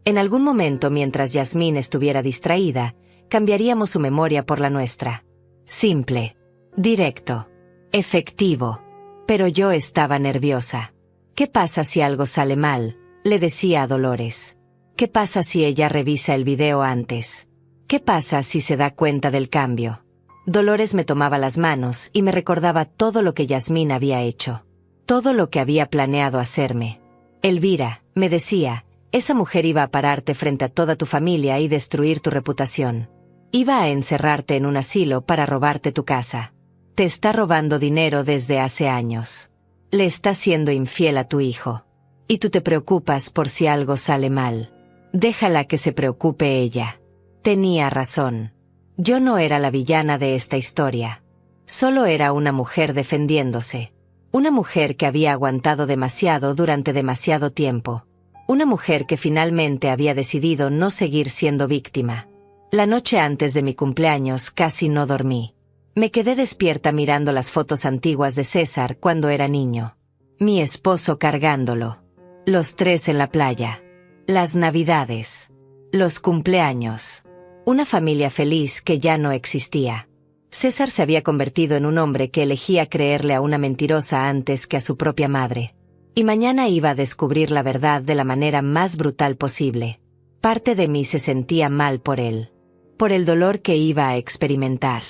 Speaker 1: En algún momento mientras Yasmín estuviera distraída, cambiaríamos su memoria por la nuestra. Simple. Directo. Efectivo. Pero yo estaba nerviosa. ¿Qué pasa si algo sale mal?, le decía a Dolores. ¿Qué pasa si ella revisa el video antes? ¿Qué pasa si se da cuenta del cambio? Dolores me tomaba las manos y me recordaba todo lo que Yasmín había hecho. Todo lo que había planeado hacerme. Elvira, me decía, esa mujer iba a pararte frente a toda tu familia y destruir tu reputación. Iba a encerrarte en un asilo para robarte tu casa. Te está robando dinero desde hace años. Le estás siendo infiel a tu hijo. Y tú te preocupas por si algo sale mal. Déjala que se preocupe ella. Tenía razón. Yo no era la villana de esta historia. Solo era una mujer defendiéndose. Una mujer que había aguantado demasiado durante demasiado tiempo. Una mujer que finalmente había decidido no seguir siendo víctima. La noche antes de mi cumpleaños casi no dormí. Me quedé despierta mirando las fotos antiguas de César cuando era niño. Mi esposo cargándolo. Los 3 en la playa. Las navidades. Los cumpleaños. Una familia feliz que ya no existía. César se había convertido en un hombre que elegía creerle a una mentirosa antes que a su propia madre. Y mañana iba a descubrir la verdad de la manera más brutal posible. Parte de mí se sentía mal por él. Por el dolor que iba a experimentar.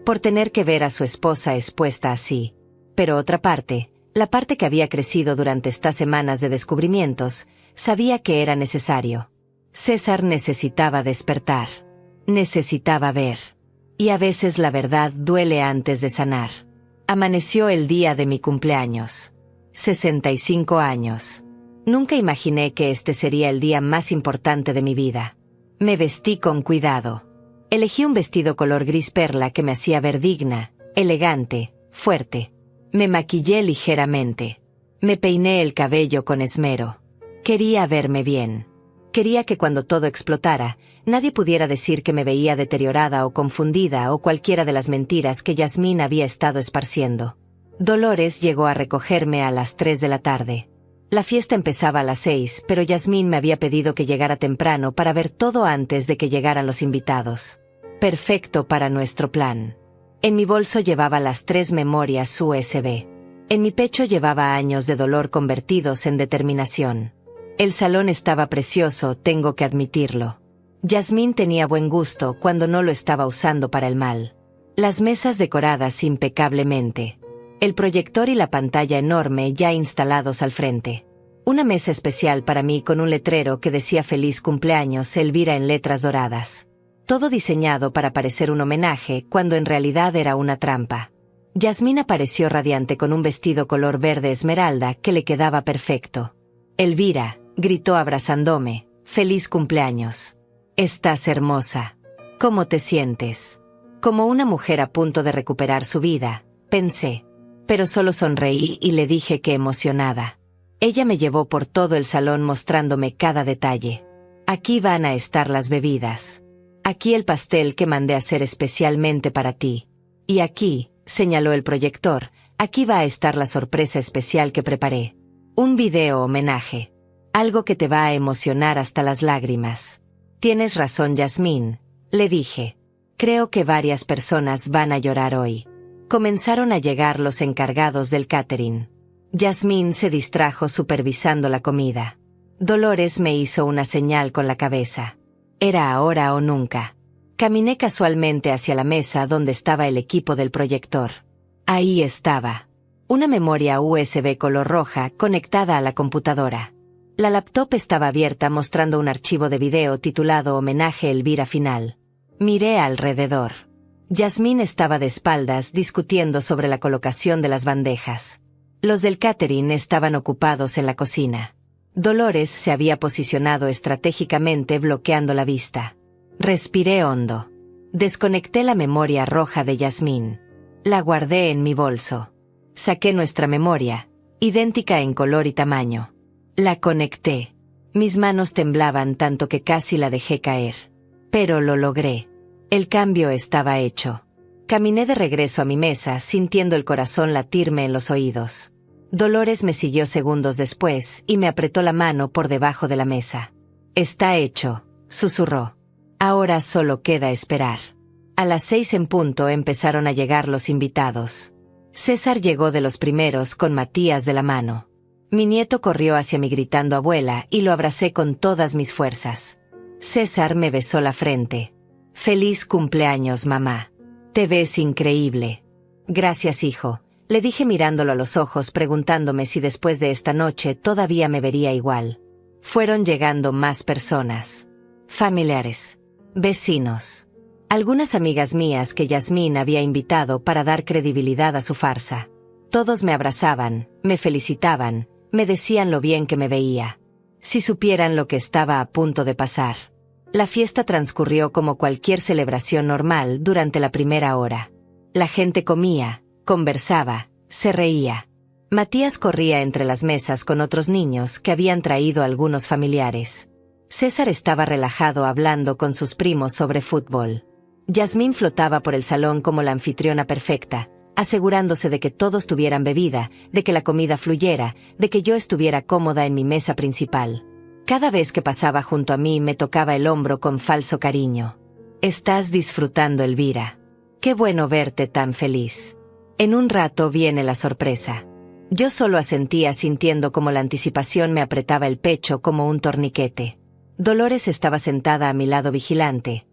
Speaker 1: Por tener que ver a su esposa expuesta así. Pero otra parte, la parte que había crecido durante estas semanas de descubrimientos, sabía que era necesario. César necesitaba despertar. Necesitaba ver. Y a veces la verdad duele antes de sanar. Amaneció el día de mi cumpleaños. 65 años. Nunca imaginé que este sería el día más importante de mi vida. Me vestí con cuidado. Elegí un vestido color gris perla que me hacía ver digna, elegante, fuerte. Me maquillé ligeramente. Me peiné el cabello con esmero. Quería verme bien. Quería que cuando todo explotara, nadie pudiera decir que me veía deteriorada o confundida o cualquiera de las mentiras que Yasmín había estado esparciendo. Dolores llegó a recogerme a las 3 de la tarde. La fiesta empezaba a las 6, pero Yasmín me había pedido que llegara temprano para ver todo antes de que llegaran los invitados. Perfecto para nuestro plan. En mi bolso llevaba las 3 memorias USB. En mi pecho llevaba años de dolor convertidos en determinación. El salón estaba precioso, tengo que admitirlo. Yasmín tenía buen gusto cuando no lo estaba usando para el mal. Las mesas decoradas impecablemente. El proyector y la pantalla enorme ya instalados al frente. Una mesa especial para mí con un letrero que decía feliz cumpleaños Elvira en letras doradas. Todo diseñado para parecer un homenaje cuando en realidad era una trampa. Yasmín apareció radiante con un vestido color verde esmeralda que le quedaba perfecto. Elvira, gritó abrazándome, feliz cumpleaños. Estás hermosa. ¿Cómo te sientes? Como una mujer a punto de recuperar su vida, pensé. pero solo sonreí y le dije que emocionada. Ella me llevó por todo el salón mostrándome cada detalle. Aquí van a estar las bebidas. Aquí el pastel que mandé hacer especialmente para ti. Y aquí, señaló el proyector, aquí va a estar la sorpresa especial que preparé. Un video homenaje. Algo que te va a emocionar hasta las lágrimas. Tienes razón, Yasmín, le dije. Creo que varias personas van a llorar hoy. Comenzaron a llegar los encargados del catering. Yasmín se distrajo supervisando la comida. Dolores me hizo una señal con la cabeza. Era ahora o nunca. Caminé casualmente hacia la mesa donde estaba el equipo del proyector. Ahí estaba. Una memoria USB color roja conectada a la computadora. La laptop estaba abierta mostrando un archivo de video titulado Homenaje Elvira Final. Miré alrededor. Yasmín estaba de espaldas discutiendo sobre la colocación de las bandejas. Los del catering estaban ocupados en la cocina. Dolores se había posicionado estratégicamente bloqueando la vista. Respiré hondo. Desconecté la memoria roja de Yasmín. La guardé en mi bolso. Saqué nuestra memoria, idéntica en color y tamaño. La conecté. Mis manos temblaban tanto que casi la dejé caer. Pero lo logré. El cambio estaba hecho. Caminé de regreso a mi mesa sintiendo el corazón latirme en los oídos. Dolores me siguió segundos después y me apretó la mano por debajo de la mesa. Está hecho, susurró. Ahora solo queda esperar. A las 6 en punto empezaron a llegar los invitados. César llegó de los primeros con Matías de la mano. Mi nieto corrió hacia mí gritando abuela y lo abracé con todas mis fuerzas. César me besó la frente. Feliz cumpleaños, mamá. Te ves increíble. Gracias, hijo, le dije mirándolo a los ojos preguntándome si después de esta noche todavía me vería igual. Fueron llegando más personas. Familiares. Vecinos. Algunas amigas mías que Yasmín había invitado para dar credibilidad a su farsa. Todos me abrazaban, me felicitaban, me decían lo bien que me veía. Si supieran lo que estaba a punto de pasar. La fiesta transcurrió como cualquier celebración normal durante la primera hora. La gente comía, conversaba, se reía. Matías corría entre las mesas con otros niños que habían traído algunos familiares. César estaba relajado hablando con sus primos sobre fútbol. Yasmín flotaba por el salón como la anfitriona perfecta, asegurándose de que todos tuvieran bebida, de que la comida fluyera, de que yo estuviera cómoda en mi mesa principal. Cada vez que pasaba junto a mí me tocaba el hombro con falso cariño. Estás disfrutando, Elvira. Qué bueno verte tan feliz. En un rato viene la sorpresa. Yo solo asentía sintiendo como la anticipación me apretaba el pecho como un torniquete. Dolores estaba sentada a mi lado vigilante,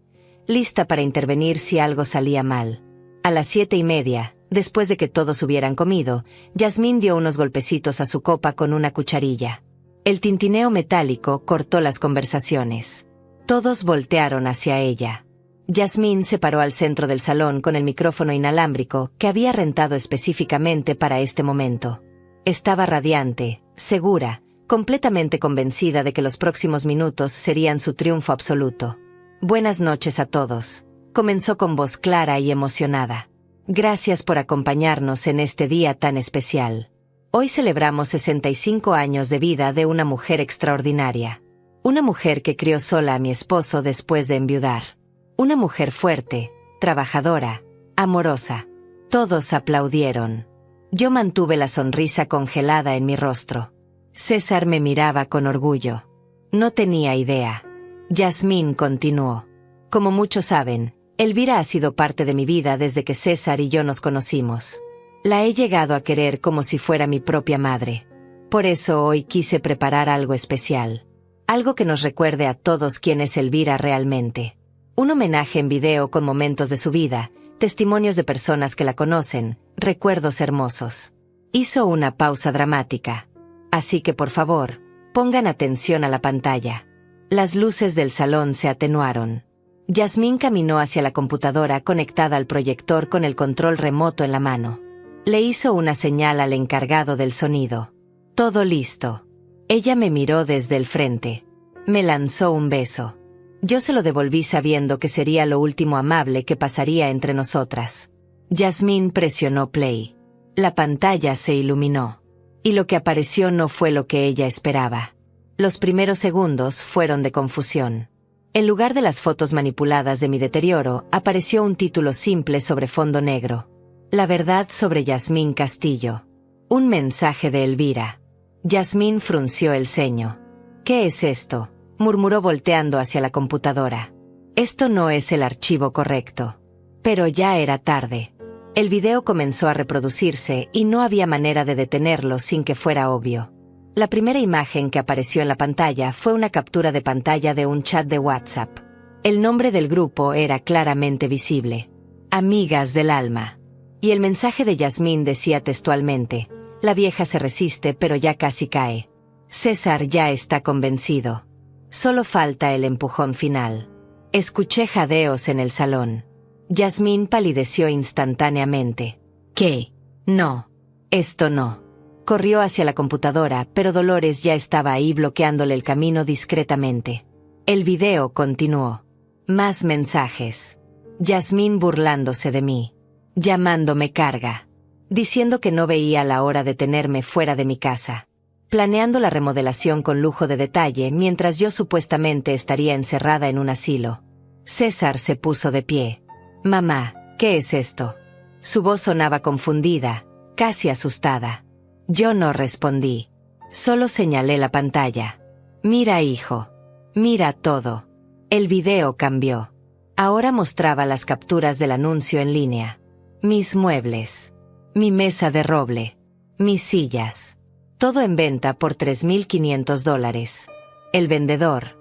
Speaker 1: lista para intervenir si algo salía mal. A las 7:30, después de que todos hubieran comido, Yasmín dio unos golpecitos a su copa con una cucharilla. El tintineo metálico cortó las conversaciones. Todos voltearon hacia ella. Yasmín se paró al centro del salón con el micrófono inalámbrico que había rentado específicamente para este momento. Estaba radiante, segura, completamente convencida de que los próximos minutos serían su triunfo absoluto. Buenas noches a todos, comenzó con voz clara y emocionada. Gracias por acompañarnos en este día tan especial. Hoy celebramos 65 años de vida de una mujer extraordinaria. Una mujer que crió sola a mi esposo después de enviudar. Una mujer fuerte, trabajadora, amorosa. Todos aplaudieron. Yo mantuve la sonrisa congelada en mi rostro. César me miraba con orgullo. No tenía idea. Yasmín continuó. Como muchos saben, Elvira ha sido parte de mi vida desde que César y yo nos conocimos. La he llegado a querer como si fuera mi propia madre. Por eso hoy quise preparar algo especial. Algo que nos recuerde a todos quién es Elvira realmente. Un homenaje en video con momentos de su vida, testimonios de personas que la conocen, recuerdos hermosos. Hizo una pausa dramática. Así que por favor, pongan atención a la pantalla. Las luces del salón se atenuaron. Yasmín caminó hacia la computadora conectada al proyector con el control remoto en la mano. Le hizo una señal al encargado del sonido. Todo listo. Ella me miró desde el frente. Me lanzó un beso. Yo se lo devolví sabiendo que sería lo último amable que pasaría entre nosotras. Yasmín presionó play. La pantalla se iluminó. Y lo que apareció no fue lo que ella esperaba. Los primeros segundos fueron de confusión. En lugar de las fotos manipuladas de mi deterioro, apareció un título simple sobre fondo negro. La verdad sobre Yasmín Castillo. Un mensaje de Elvira. Yasmín frunció el ceño. «¿Qué es esto?», murmuró volteando hacia la computadora. «Esto no es el archivo correcto». Pero ya era tarde. El video comenzó a reproducirse y no había manera de detenerlo sin que fuera obvio. La primera imagen que apareció en la pantalla fue una captura de pantalla de un chat de WhatsApp. El nombre del grupo era claramente visible. Amigas del alma. Y el mensaje de Yasmín decía textualmente: «La vieja se resiste pero ya casi cae. César ya está convencido. Solo falta el empujón final». Escuché jadeos en el salón. Yasmín palideció instantáneamente. «¿Qué? No. Esto no». Corrió hacia la computadora, pero Dolores ya estaba ahí bloqueándole el camino discretamente. El video continuó. Más mensajes. Yasmín burlándose de mí. Llamándome carga. Diciendo que no veía la hora de tenerme fuera de mi casa. Planeando la remodelación con lujo de detalle mientras yo supuestamente estaría encerrada en un asilo. César se puso de pie. «Mamá, ¿qué es esto?». Su voz sonaba confundida, casi asustada. Yo no respondí. Solo señalé la pantalla. «Mira, hijo. Mira todo». El video cambió. Ahora mostraba las capturas del anuncio en línea. Mis muebles. Mi mesa de roble. Mis sillas. Todo en venta por $3,500. El vendedor.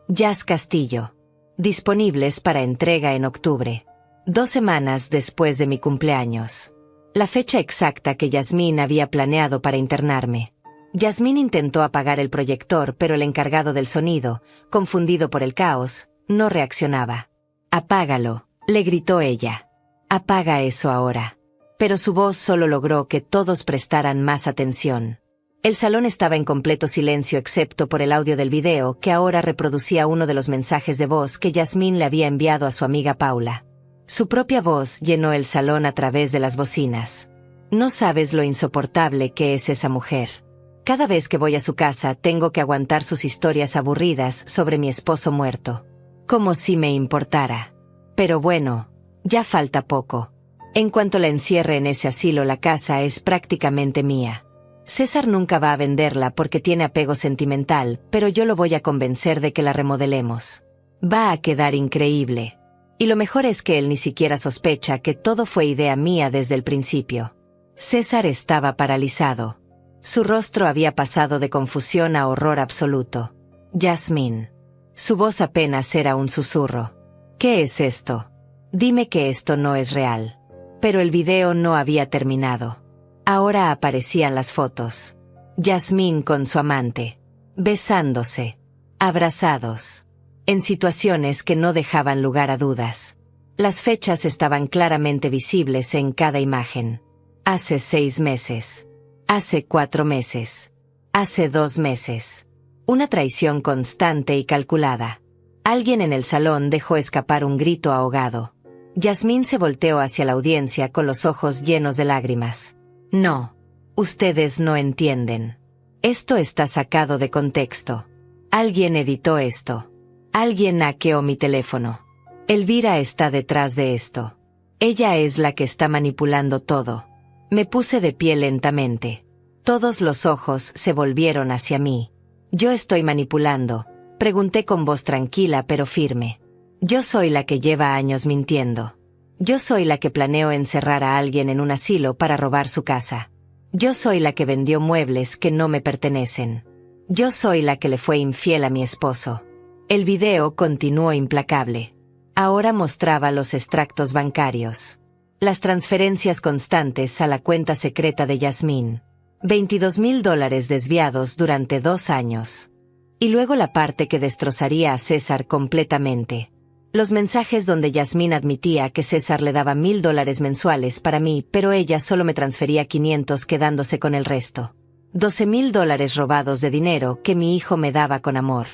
Speaker 1: Jazz Castillo. Disponibles para entrega en octubre. 2 semanas después de mi cumpleaños. La fecha exacta que Yasmín había planeado para internarme. Yasmín intentó apagar el proyector, pero el encargado del sonido, confundido por el caos, no reaccionaba. «Apágalo», le gritó ella. «Apaga eso ahora». Pero su voz solo logró que todos prestaran más atención. El salón estaba en completo silencio excepto por el audio del video que ahora reproducía uno de los mensajes de voz que Yasmín le había enviado a su amiga Paula. Su propia voz llenó el salón a través de las bocinas. «No sabes lo insoportable que es esa mujer. Cada vez que voy a su casa tengo que aguantar sus historias aburridas sobre mi esposo muerto. Como si me importara. Pero bueno, ya falta poco. En cuanto la encierre en ese asilo, la casa es prácticamente mía. César nunca va a venderla porque tiene apego sentimental, pero yo lo voy a convencer de que la remodelemos. Va a quedar increíble. Y lo mejor es que él ni siquiera sospecha que todo fue idea mía desde el principio». César estaba paralizado. Su rostro había pasado de confusión a horror absoluto. «Yasmín». Su voz apenas era un susurro. «¿Qué es esto? Dime que esto no es real». Pero el video no había terminado. Ahora aparecían las fotos. Yasmín con su amante. Besándose. Abrazados. En situaciones que no dejaban lugar a dudas. Las fechas estaban claramente visibles en cada imagen. Hace 6 meses. Hace 4 meses. Hace 2 meses. Una traición constante y calculada. Alguien en el salón dejó escapar un grito ahogado. Yasmín se volteó hacia la audiencia con los ojos llenos de lágrimas. «No. Ustedes no entienden. Esto está sacado de contexto. Alguien editó esto. Alguien hackeó mi teléfono. Elvira está detrás de esto. Ella es la que está manipulando todo». Me puse de pie lentamente. Todos los ojos se volvieron hacia mí. «¿Yo estoy manipulando?», pregunté con voz tranquila pero firme. «Yo soy la que lleva años mintiendo. Yo soy la que planeó encerrar a alguien en un asilo para robar su casa. Yo soy la que vendió muebles que no me pertenecen. Yo soy la que le fue infiel a mi esposo». El video continuó implacable. Ahora mostraba los extractos bancarios. Las transferencias constantes a la cuenta secreta de Yasmín. $22,000 desviados durante 2 años. Y luego la parte que destrozaría a César completamente. Los mensajes donde Yasmín admitía que César le daba $1,000 mensuales para mí, pero ella solo me transfería 500 quedándose con el resto. $12,000 robados de dinero que mi hijo me daba con amor.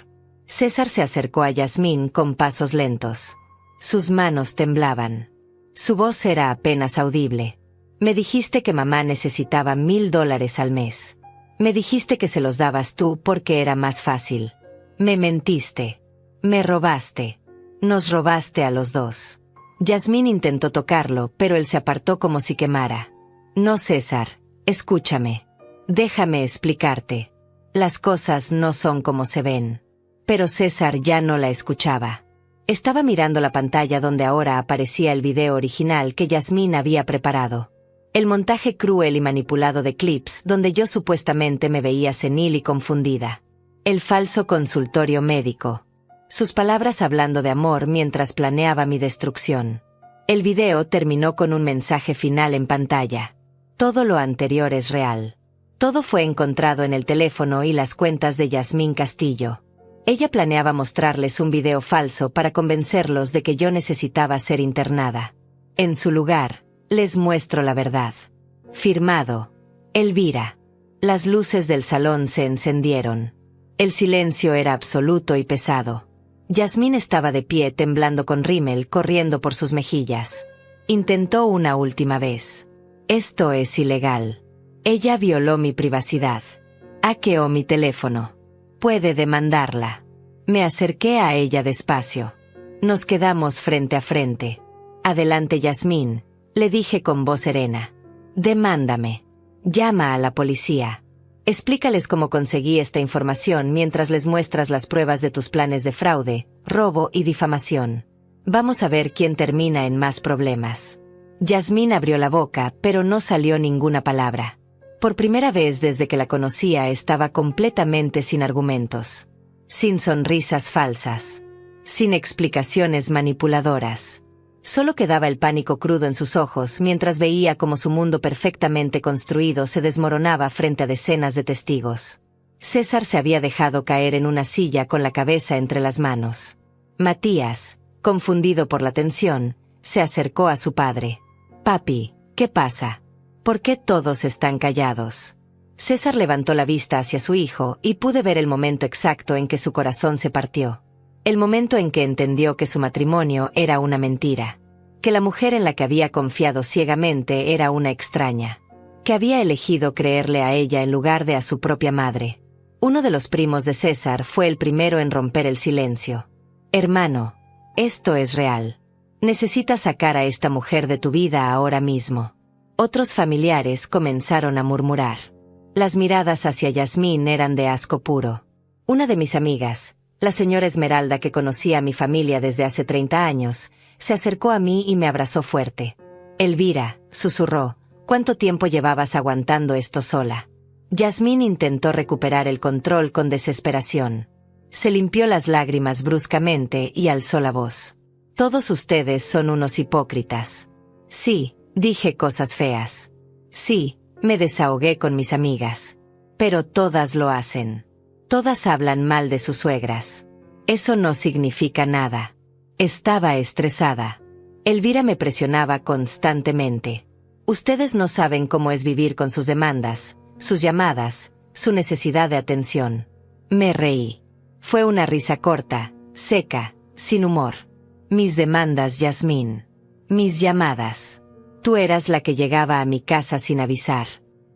Speaker 1: César se acercó a Yasmín con pasos lentos. Sus manos temblaban. Su voz era apenas audible. Me dijiste que mamá necesitaba $1000 al mes. Me dijiste que se los dabas tú porque era más fácil. Me mentiste. Me robaste. Nos robaste a los dos. Yasmín intentó tocarlo, pero él se apartó como si quemara. No, César, escúchame. Déjame explicarte. Las cosas no son como se ven. Pero César ya no la escuchaba. Estaba mirando la pantalla donde ahora aparecía el video original que Yasmín había preparado. El montaje cruel y manipulado de clips donde yo supuestamente me veía senil y confundida. El falso consultorio médico. Sus palabras hablando de amor mientras planeaba mi destrucción. El video terminó con un mensaje final en pantalla. Todo lo anterior es real. Todo fue encontrado en el teléfono y las cuentas de Yasmín Castillo. Ella planeaba mostrarles un video falso para convencerlos de que yo necesitaba ser internada. En su lugar, les muestro la verdad. Firmado. Elvira. Las luces del salón se encendieron. El silencio era absoluto y pesado. Yasmín estaba de pie temblando con rímel corriendo por sus mejillas. Intentó una última vez. Esto es ilegal. Ella violó mi privacidad. Hackeó mi teléfono. Puede demandarla. Me acerqué a ella despacio. Nos quedamos frente a frente. Adelante, Yasmín, le dije con voz serena. Demándame. Llama a la policía. Explícales cómo conseguí esta información mientras les muestras las pruebas de tus planes de fraude, robo y difamación. Vamos a ver quién termina en más problemas. Yasmín abrió la boca, pero no salió ninguna palabra. Por primera vez desde que la conocía estaba completamente sin argumentos. Sin sonrisas falsas. Sin explicaciones manipuladoras. Solo quedaba el pánico crudo en sus ojos mientras veía cómo su mundo perfectamente construido se desmoronaba frente a decenas de testigos. César se había dejado caer en una silla con la cabeza entre las manos. Matías, confundido por la tensión, se acercó a su padre. «Papi, ¿qué pasa? ¿Por qué todos están callados?» César levantó la vista hacia su hijo y pude ver el momento exacto en que su corazón se partió. El momento en que entendió que su matrimonio era una mentira. Que la mujer en la que había confiado ciegamente era una extraña. Que había elegido creerle a ella en lugar de a su propia madre. Uno de los primos de César fue el primero en romper el silencio. «Hermano, esto es real. Necesitas sacar a esta mujer de tu vida ahora mismo». Otros familiares comenzaron a murmurar. Las miradas hacia Yasmín eran de asco puro. Una de mis amigas, la señora Esmeralda, que conocía a mi familia desde hace 30 años, se acercó a mí y me abrazó fuerte. «Elvira», susurró, «¿cuánto tiempo llevabas aguantando esto sola?» Yasmín intentó recuperar el control con desesperación. Se limpió las lágrimas bruscamente y alzó la voz. «Todos ustedes son unos hipócritas». «Sí, dije cosas feas. Sí, me desahogué con mis amigas. Pero todas lo hacen. Todas hablan mal de sus suegras. Eso no significa nada». Estaba estresada. Elvira me presionaba constantemente. «Ustedes no saben cómo es vivir con sus demandas, sus llamadas, su necesidad de atención». Me reí. Fue una risa corta, seca, sin humor. «Mis demandas, Yasmín. Mis llamadas. Tú eras la que llegaba a mi casa sin avisar.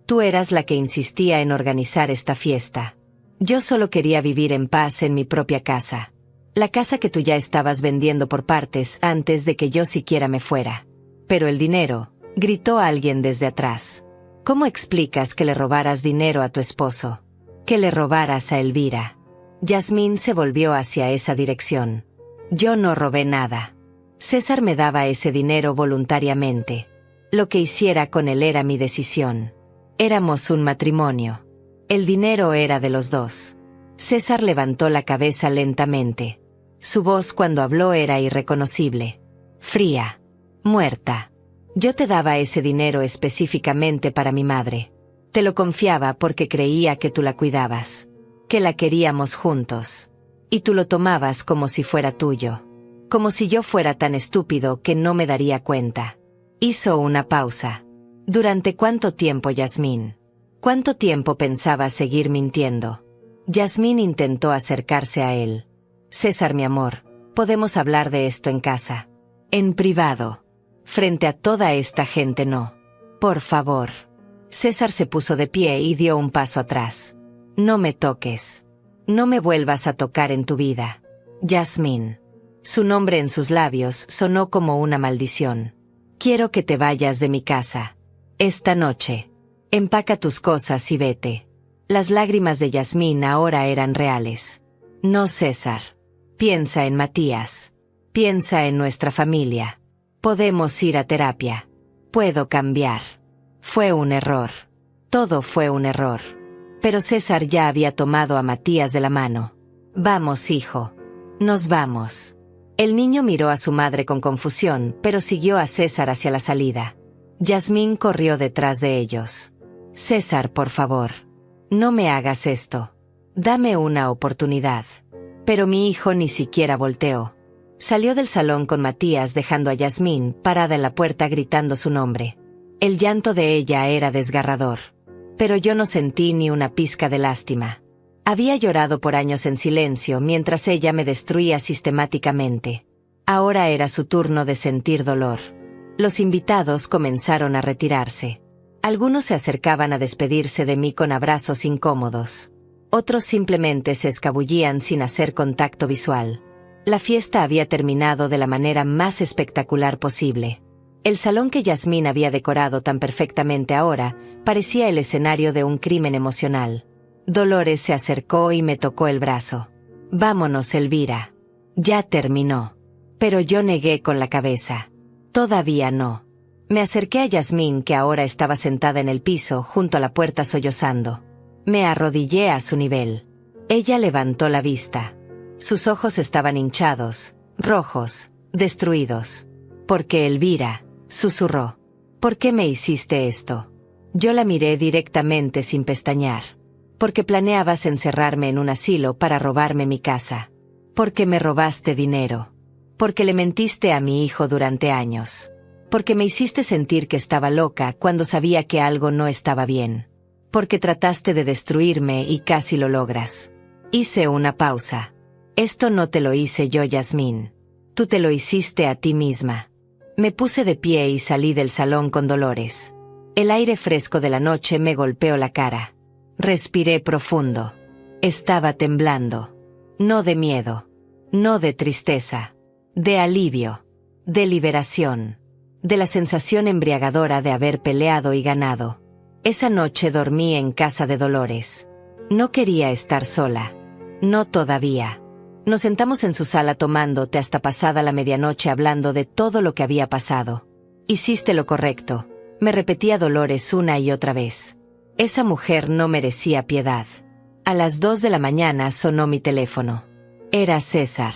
Speaker 1: Tú eras la que insistía en organizar esta fiesta. Yo solo quería vivir en paz en mi propia casa. La casa que tú ya estabas vendiendo por partes antes de que yo siquiera me fuera. Pero el dinero», gritó alguien desde atrás. «¿Cómo explicas que le robaras dinero a tu esposo? Que le robaras a Elvira?» Yasmín se volvió hacia esa dirección. «Yo no robé nada. César me daba ese dinero voluntariamente. Lo que hiciera con él era mi decisión. Éramos un matrimonio. El dinero era de los dos». César levantó la cabeza lentamente. Su voz cuando habló era irreconocible. Fría. Muerta. «Yo te daba ese dinero específicamente para mi madre. Te lo confiaba porque creía que tú la cuidabas. Que la queríamos juntos. Y tú lo tomabas como si fuera tuyo. Como si yo fuera tan estúpido que no me daría cuenta». Hizo una pausa. «¿Durante cuánto tiempo, Yasmín? ¿Cuánto tiempo pensabas seguir mintiendo?» Yasmín intentó acercarse a él. «César, mi amor, podemos hablar de esto en casa. En privado. Frente a toda esta gente no. Por favor. César se puso de pie y dio un paso atrás. No me toques. No me vuelvas a tocar en tu vida. Yasmín. Su nombre en sus labios sonó como una maldición. Quiero que te vayas de mi casa. Esta noche. Empaca tus cosas y vete. Las lágrimas de Yasmín ahora eran reales. No, César. Piensa en Matías. Piensa en nuestra familia. Podemos ir a terapia. Puedo cambiar. Fue un error. Todo fue un error. Pero César ya había tomado a Matías de la mano. Vamos, hijo. Nos vamos. El niño miró a su madre con confusión, pero siguió a César hacia la salida. Yasmín corrió detrás de ellos. César, por favor. No me hagas esto. Dame una oportunidad. Pero mi hijo ni siquiera volteó. Salió del salón con Matías dejando a Yasmín parada en la puerta gritando su nombre. El llanto de ella era desgarrador. Pero yo no sentí ni una pizca de lástima. Había llorado por años en silencio mientras ella me destruía sistemáticamente. Ahora era su turno de sentir dolor. Los invitados comenzaron a retirarse. Algunos se acercaban a despedirse de mí con abrazos incómodos. Otros simplemente se escabullían sin hacer contacto visual. La fiesta había terminado de la manera más espectacular posible. El salón que Yasmín había decorado tan perfectamente ahora parecía el escenario de un crimen emocional. Dolores se acercó y me tocó el brazo. Vámonos, Elvira. Ya terminó. Pero yo negué con la cabeza. Todavía no. Me acerqué a Yasmín, que ahora estaba sentada en el piso junto a la puerta sollozando. Me arrodillé a su nivel. Ella levantó la vista. Sus ojos estaban hinchados, rojos, destruidos. ¿Por qué, Elvira?, susurró. ¿Por qué me hiciste esto? Yo la miré directamente sin pestañear. Porque planeabas encerrarme en un asilo para robarme mi casa. Porque me robaste dinero. Porque le mentiste a mi hijo durante años. Porque me hiciste sentir que estaba loca cuando sabía que algo no estaba bien. Porque trataste de destruirme y casi lo logras. Hice una pausa. Esto no te lo hice yo, Yasmín. Tú te lo hiciste a ti misma. Me puse de pie y salí del salón con Dolores. El aire fresco de la noche me golpeó la cara. Respiré profundo. Estaba temblando. No de miedo. No de tristeza. De alivio. De liberación. De la sensación embriagadora de haber peleado y ganado. Esa noche dormí en casa de Dolores. No quería estar sola. No todavía. Nos sentamos en su sala tomando té hasta pasada la medianoche hablando de todo lo que había pasado. Hiciste lo correcto, me repetía Dolores una y otra vez. Esa mujer no merecía piedad. A las 2 de la mañana sonó mi teléfono. Era César.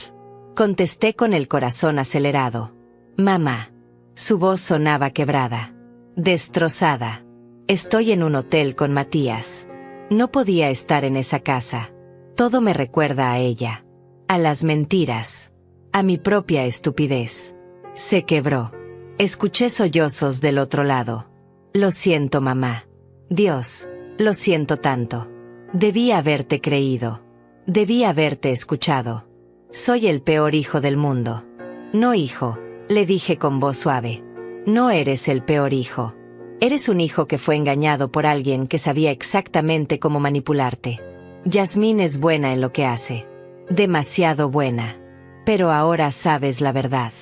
Speaker 1: Contesté con el corazón acelerado. Mamá. Su voz sonaba quebrada. Destrozada. Estoy en un hotel con Matías. No podía estar en esa casa. Todo me recuerda a ella. A las mentiras. A mi propia estupidez. Se quebró. Escuché sollozos del otro lado. Lo siento, mamá. Dios, lo siento tanto. Debí haberte creído. Debí haberte escuchado. Soy el peor hijo del mundo. No, hijo, le dije con voz suave. No eres el peor hijo. Eres un hijo que fue engañado por alguien que sabía exactamente cómo manipularte. Yasmín es buena en lo que hace. Demasiado buena. Pero ahora sabes la verdad.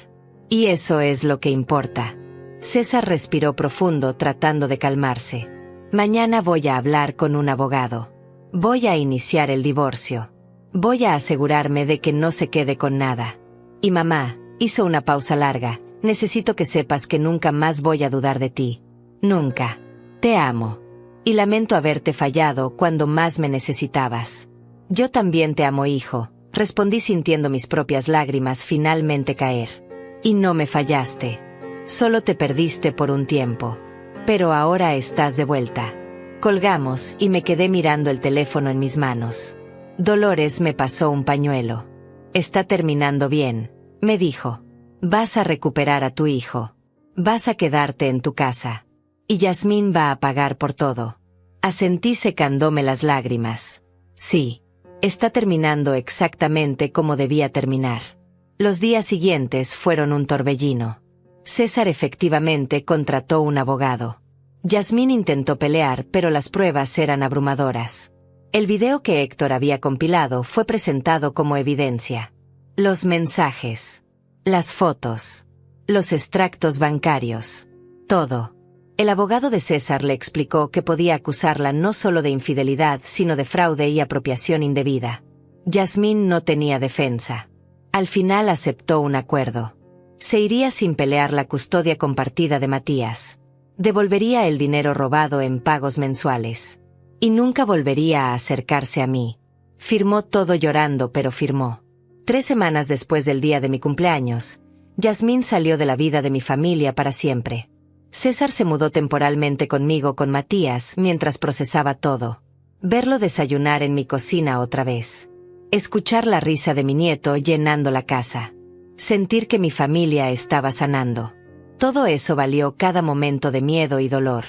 Speaker 1: Y eso es lo que importa. César respiró profundo tratando de calmarse. Mañana voy a hablar con un abogado. Voy a iniciar el divorcio. Voy a asegurarme de que no se quede con nada. Y mamá, hizo una pausa larga, necesito que sepas que nunca más voy a dudar de ti. Nunca. Te amo. Y lamento haberte fallado cuando más me necesitabas. Yo también te amo, hijo. Respondí sintiendo mis propias lágrimas finalmente caer. Y no me fallaste. Solo te perdiste por un tiempo. Pero ahora estás de vuelta. Colgamos y me quedé mirando el teléfono en mis manos. Dolores me pasó un pañuelo. Está terminando bien, me dijo. Vas a recuperar a tu hijo. Vas a quedarte en tu casa. Y Yasmín va a pagar por todo. Asentí secándome las lágrimas. Sí. Está terminando exactamente como debía terminar. Los días siguientes fueron un torbellino. César efectivamente contrató un abogado. Yasmín intentó pelear, pero las pruebas eran abrumadoras. El video que Héctor había compilado fue presentado como evidencia. Los mensajes, las fotos, los extractos bancarios, todo. El abogado de César le explicó que podía acusarla no solo de infidelidad, sino de fraude y apropiación indebida. Yasmín no tenía defensa. Al final aceptó un acuerdo. Se iría sin pelear la custodia compartida de Matías. Devolvería el dinero robado en pagos mensuales. Y nunca volvería a acercarse a mí. Firmó todo llorando, pero firmó. 3 semanas después del día de mi cumpleaños, Yasmín salió de la vida de mi familia para siempre. César se mudó temporalmente conmigo con Matías mientras procesaba todo. Verlo desayunar en mi cocina otra vez. Escuchar la risa de mi nieto llenando la casa. Sentir que mi familia estaba sanando. Todo eso valió cada momento de miedo y dolor.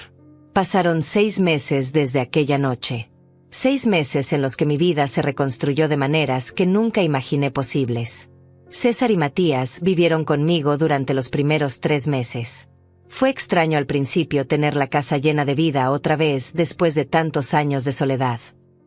Speaker 1: Pasaron 6 meses desde aquella noche. 6 meses en los que mi vida se reconstruyó de maneras que nunca imaginé posibles. César y Matías vivieron conmigo durante los primeros 3 meses. Fue extraño al principio tener la casa llena de vida otra vez después de tantos años de soledad.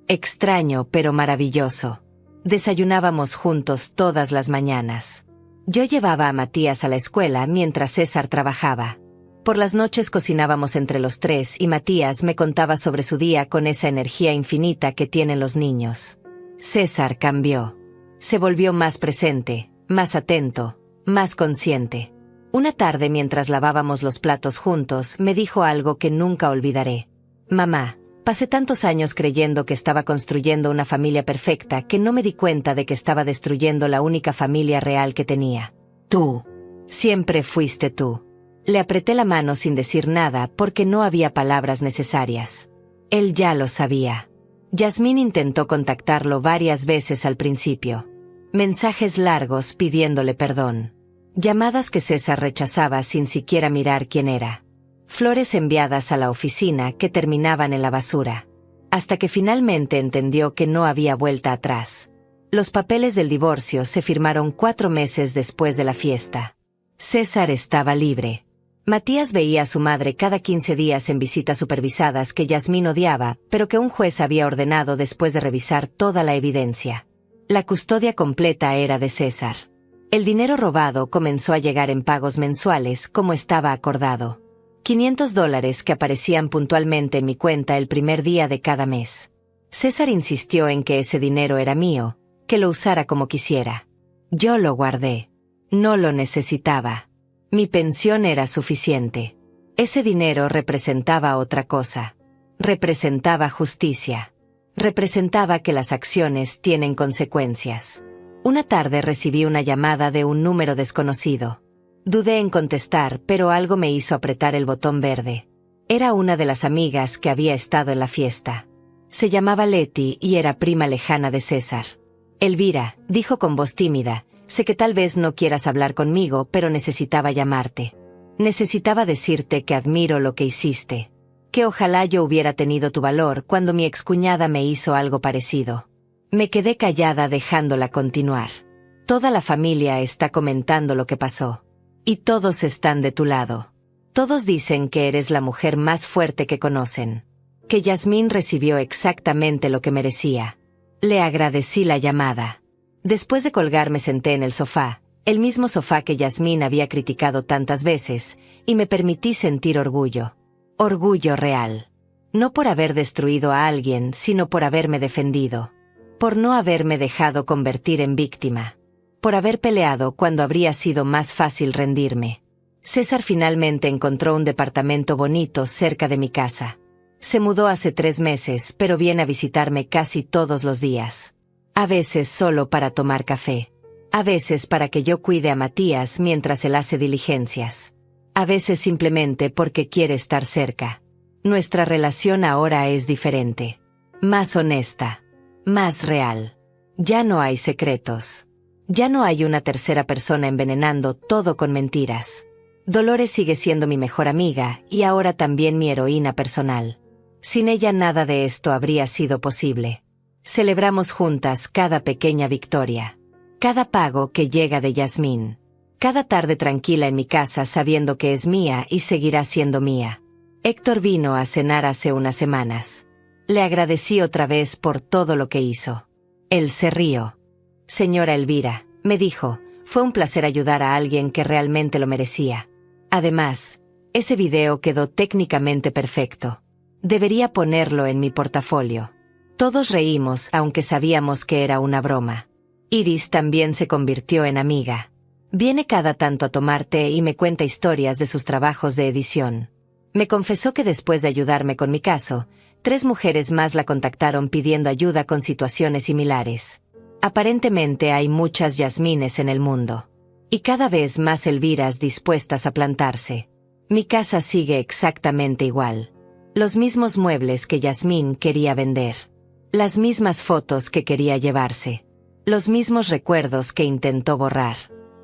Speaker 1: Extraño, pero maravilloso. Desayunábamos juntos todas las mañanas. Yo llevaba a Matías a la escuela mientras César trabajaba. Por las noches cocinábamos entre los 3 y Matías me contaba sobre su día con esa energía infinita que tienen los niños. César cambió. Se volvió más presente, más atento, más consciente. Una tarde mientras lavábamos los platos juntos, me dijo algo que nunca olvidaré. Mamá, pasé tantos años creyendo que estaba construyendo una familia perfecta que no me di cuenta de que estaba destruyendo la única familia real que tenía. Tú. Siempre fuiste tú. Le apreté la mano sin decir nada porque no había palabras necesarias. Él ya lo sabía. Yasmín intentó contactarlo varias veces al principio. Mensajes largos pidiéndole perdón. Llamadas que César rechazaba sin siquiera mirar quién era. Flores enviadas a la oficina que terminaban en la basura. Hasta que finalmente entendió que no había vuelta atrás. Los papeles del divorcio se firmaron 4 meses después de la fiesta. César estaba libre. Matías veía a su madre cada 15 días en visitas supervisadas que Yasmín odiaba, pero que un juez había ordenado después de revisar toda la evidencia. La custodia completa era de César. El dinero robado comenzó a llegar en pagos mensuales como estaba acordado. $500 que aparecían puntualmente en mi cuenta el primer día de cada mes. César insistió en que ese dinero era mío, que lo usara como quisiera. Yo lo guardé. No lo necesitaba. Mi pensión era suficiente. Ese dinero representaba otra cosa. Representaba justicia. Representaba que las acciones tienen consecuencias. Una tarde recibí una llamada de un número desconocido. Dudé en contestar, pero algo me hizo apretar el botón verde. Era una de las amigas que había estado en la fiesta. Se llamaba Leti y era prima lejana de César. Elvira, dijo con voz tímida, sé que tal vez no quieras hablar conmigo, pero necesitaba llamarte. Necesitaba decirte que admiro lo que hiciste. Que ojalá yo hubiera tenido tu valor cuando mi excuñada me hizo algo parecido. Me quedé callada dejándola continuar. Toda la familia está comentando lo que pasó. Y todos están de tu lado. Todos dicen que eres la mujer más fuerte que conocen. Que Yasmín recibió exactamente lo que merecía. Le agradecí la llamada. Después de colgar me senté en el sofá, el mismo sofá que Yasmín había criticado tantas veces, y me permití sentir orgullo. Orgullo real. No por haber destruido a alguien, sino por haberme defendido. Por no haberme dejado convertir en víctima. Por haber peleado cuando habría sido más fácil rendirme. César finalmente encontró un departamento bonito cerca de mi casa. Se mudó hace 3 meses, pero viene a visitarme casi todos los días. A veces solo para tomar café. A veces para que yo cuide a Matías mientras él hace diligencias. A veces simplemente porque quiere estar cerca. Nuestra relación ahora es diferente. Más honesta. Más real. Ya no hay secretos. Ya no hay una tercera persona envenenando todo con mentiras. Dolores sigue siendo mi mejor amiga y ahora también mi heroína personal. Sin ella nada de esto habría sido posible. Celebramos juntas cada pequeña victoria. Cada pago que llega de Yasmín. Cada tarde tranquila en mi casa sabiendo que es mía y seguirá siendo mía. Héctor vino a cenar hace unas semanas. Le agradecí otra vez por todo lo que hizo. Él se rió. Señora Elvira, me dijo, fue un placer ayudar a alguien que realmente lo merecía. Además, ese video quedó técnicamente perfecto. Debería ponerlo en mi portafolio. Todos reímos, aunque sabíamos que era una broma. Iris también se convirtió en amiga. Viene cada tanto a tomar té y me cuenta historias de sus trabajos de edición. Me confesó que después de ayudarme con mi caso, 3 mujeres más la contactaron pidiendo ayuda con situaciones similares. Aparentemente hay muchas Yasmines en el mundo. Y cada vez más Elviras dispuestas a plantarse. Mi casa sigue exactamente igual. Los mismos muebles que Yasmín quería vender. Las mismas fotos que quería llevarse. Los mismos recuerdos que intentó borrar.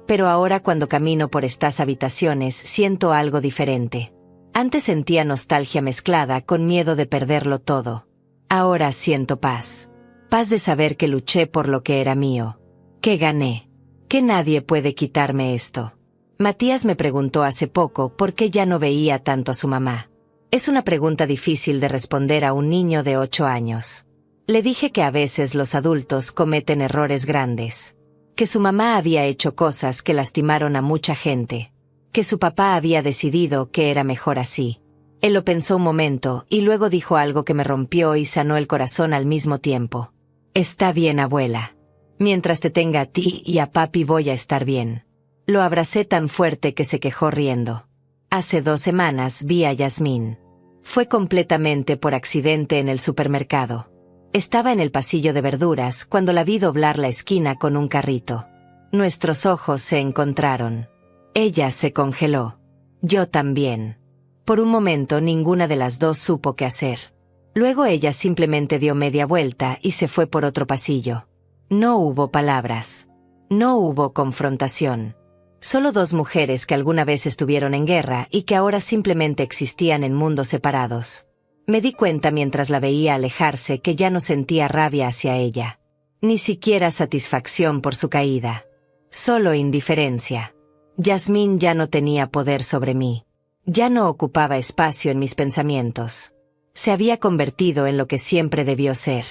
Speaker 1: Pero ahora cuando camino por estas habitaciones siento algo diferente. Antes sentía nostalgia mezclada con miedo de perderlo todo. Ahora siento paz. Paz de saber que luché por lo que era mío. Que gané. Que nadie puede quitarme esto. Matías me preguntó hace poco por qué ya no veía tanto a su mamá. Es una pregunta difícil de responder a un niño de 8 años. Le dije que a veces los adultos cometen errores grandes. Que su mamá había hecho cosas que lastimaron a mucha gente. Que su papá había decidido que era mejor así. Él lo pensó un momento y luego dijo algo que me rompió y sanó el corazón al mismo tiempo. Está bien, abuela. Mientras te tenga a ti y a papi voy a estar bien. Lo abracé tan fuerte que se quejó riendo. Hace 2 semanas vi a Yasmín. Fue completamente por accidente en el supermercado. Estaba en el pasillo de verduras cuando la vi doblar la esquina con un carrito. Nuestros ojos se encontraron. Ella se congeló. Yo también. Por un momento ninguna de las dos supo qué hacer. Luego ella simplemente dio media vuelta y se fue por otro pasillo. No hubo palabras. No hubo confrontación. Solo 2 mujeres que alguna vez estuvieron en guerra y que ahora simplemente existían en mundos separados. Me di cuenta mientras la veía alejarse que ya no sentía rabia hacia ella. Ni siquiera satisfacción por su caída. Solo indiferencia. Yasmín ya no tenía poder sobre mí. Ya no ocupaba espacio en mis pensamientos. Se había convertido en lo que siempre debió ser.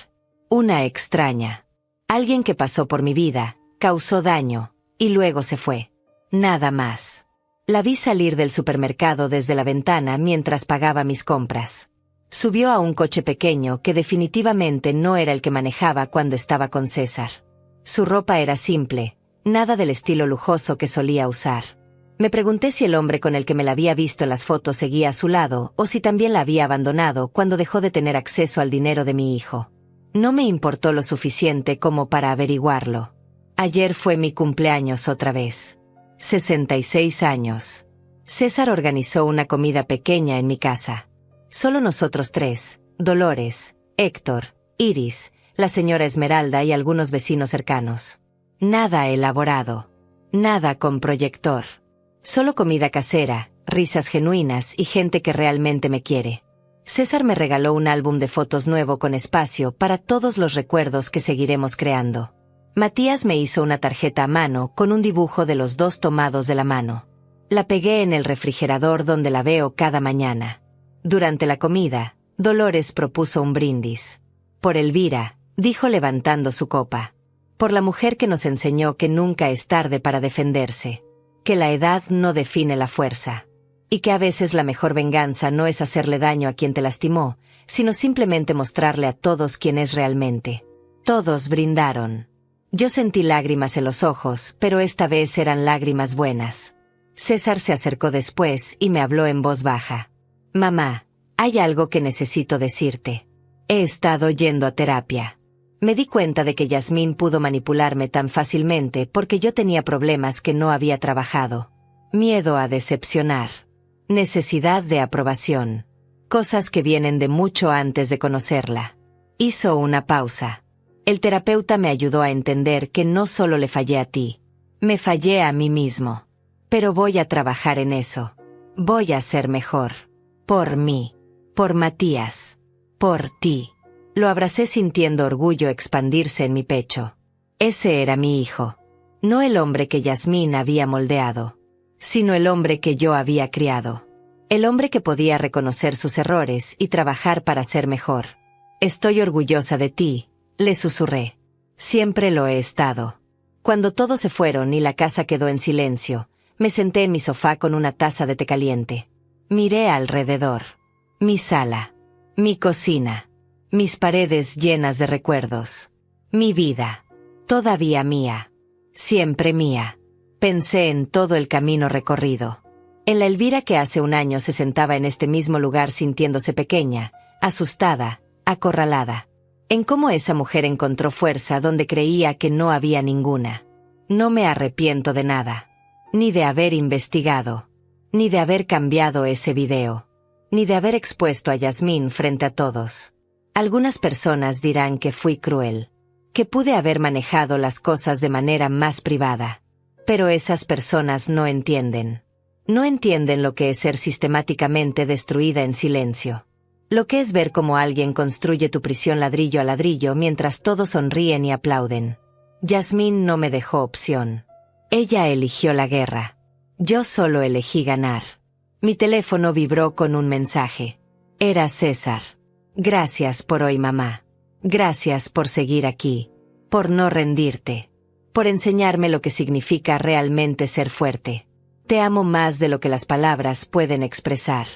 Speaker 1: Una extraña. Alguien que pasó por mi vida, causó daño, y luego se fue. Nada más. La vi salir del supermercado desde la ventana mientras pagaba mis compras. Subió a un coche pequeño que definitivamente no era el que manejaba cuando estaba con César. Su ropa era simple, nada del estilo lujoso que solía usar. Me pregunté si el hombre con el que me la había visto en las fotos seguía a su lado o si también la había abandonado cuando dejó de tener acceso al dinero de mi hijo. No me importó lo suficiente como para averiguarlo. Ayer fue mi cumpleaños otra vez. 66 años. César organizó una comida pequeña en mi casa. Solo nosotros 3, Dolores, Héctor, Iris, la señora Esmeralda y algunos vecinos cercanos. Nada elaborado. Nada con proyector. Solo comida casera, risas genuinas y gente que realmente me quiere. César me regaló un álbum de fotos nuevo con espacio para todos los recuerdos que seguiremos creando. Matías me hizo una tarjeta a mano con un dibujo de los 2 tomados de la mano. La pegué en el refrigerador donde la veo cada mañana. Durante la comida, Dolores propuso un brindis. Por Elvira, dijo levantando su copa. Por la mujer que nos enseñó que nunca es tarde para defenderse. Que la edad no define la fuerza. Y que a veces la mejor venganza no es hacerle daño a quien te lastimó, sino simplemente mostrarle a todos quién es realmente. Todos brindaron. Yo sentí lágrimas en los ojos, pero esta vez eran lágrimas buenas. César se acercó después y me habló en voz baja. Mamá, hay algo que necesito decirte. He estado yendo a terapia. Me di cuenta de que Yasmín pudo manipularme tan fácilmente porque yo tenía problemas que no había trabajado. Miedo a decepcionar. Necesidad de aprobación. Cosas que vienen de mucho antes de conocerla. Hizo una pausa. El terapeuta me ayudó a entender que no solo le fallé a ti. Me fallé a mí mismo. Pero voy a trabajar en eso. Voy a ser mejor. Por mí. Por Matías. Por ti. Lo abracé sintiendo orgullo expandirse en mi pecho. Ese era mi hijo. No el hombre que Yasmín había moldeado, sino el hombre que yo había criado. El hombre que podía reconocer sus errores y trabajar para ser mejor. Estoy orgullosa de ti, le susurré. Siempre lo he estado. Cuando todos se fueron y la casa quedó en silencio, me senté en mi sofá con una taza de té caliente. Miré alrededor. Mi sala. Mi cocina. Mis paredes llenas de recuerdos. Mi vida. Todavía mía. Siempre mía. Pensé en todo el camino recorrido. En la Elvira que hace un año se sentaba en este mismo lugar sintiéndose pequeña, asustada, acorralada. En cómo esa mujer encontró fuerza donde creía que no había ninguna. No me arrepiento de nada. Ni de haber investigado. Ni de haber cambiado ese video. Ni de haber expuesto a Yasmín frente a todos. Algunas personas dirán que fui cruel. Que pude haber manejado las cosas de manera más privada. Pero esas personas no entienden. No entienden lo que es ser sistemáticamente destruida en silencio. Lo que es ver cómo alguien construye tu prisión ladrillo a ladrillo mientras todos sonríen y aplauden. Yasmín no me dejó opción. Ella eligió la guerra. Yo solo elegí ganar. Mi teléfono vibró con un mensaje. Era César. Gracias por hoy, mamá. Gracias por seguir aquí. Por no rendirte. Por enseñarme lo que significa realmente ser fuerte. Te amo más de lo que las palabras pueden expresar.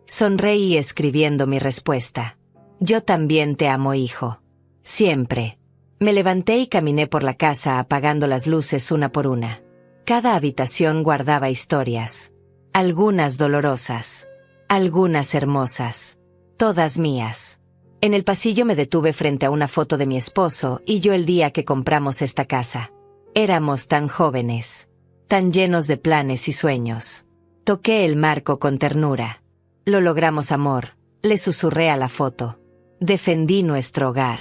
Speaker 1: Sonreí escribiendo mi respuesta. Yo también te amo, hijo. Siempre. Me levanté y caminé por la casa apagando las luces una por una. Cada habitación guardaba historias. Algunas dolorosas. Algunas hermosas. Todas mías. En el pasillo me detuve frente a una foto de mi esposo y yo el día que compramos esta casa. Éramos tan jóvenes. Tan llenos de planes y sueños. Toqué el marco con ternura. Lo logramos, amor, le susurré a la foto. Defendí nuestro hogar.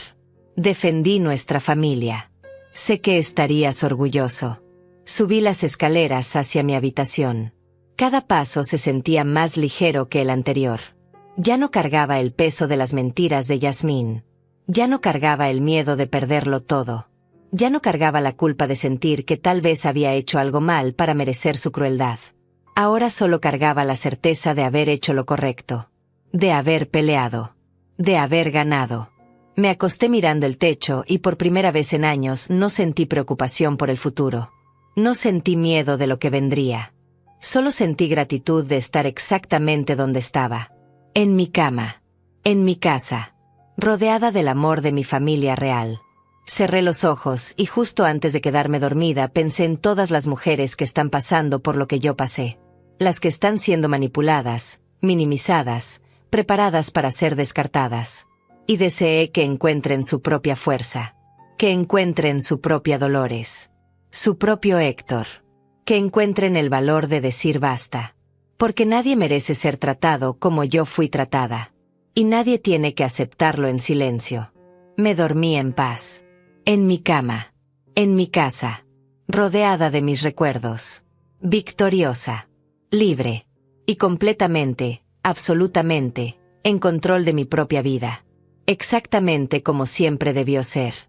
Speaker 1: Defendí nuestra familia. Sé que estarías orgulloso. Subí las escaleras hacia mi habitación. Cada paso se sentía más ligero que el anterior. Ya no cargaba el peso de las mentiras de Yasmín. Ya no cargaba el miedo de perderlo todo. Ya no cargaba la culpa de sentir que tal vez había hecho algo mal para merecer su crueldad. Ahora solo cargaba la certeza de haber hecho lo correcto. De haber peleado. De haber ganado. Me acosté mirando el techo y por primera vez en años no sentí preocupación por el futuro. No sentí miedo de lo que vendría. Solo sentí gratitud de estar exactamente donde estaba. En mi cama. En mi casa. Rodeada del amor de mi familia real. Cerré los ojos y justo antes de quedarme dormida pensé en todas las mujeres que están pasando por lo que yo pasé. Las que están siendo manipuladas, minimizadas, preparadas para ser descartadas. Y deseé que encuentren su propia fuerza. Que encuentren su propia Dolores. Su propio Héctor. Que encuentren el valor de decir basta. Porque nadie merece ser tratado como yo fui tratada. Y nadie tiene que aceptarlo en silencio. Me dormí en paz. En mi cama. En mi casa. Rodeada de mis recuerdos. Victoriosa. Libre. Y completamente, absolutamente, en control de mi propia vida. Exactamente como siempre debió ser.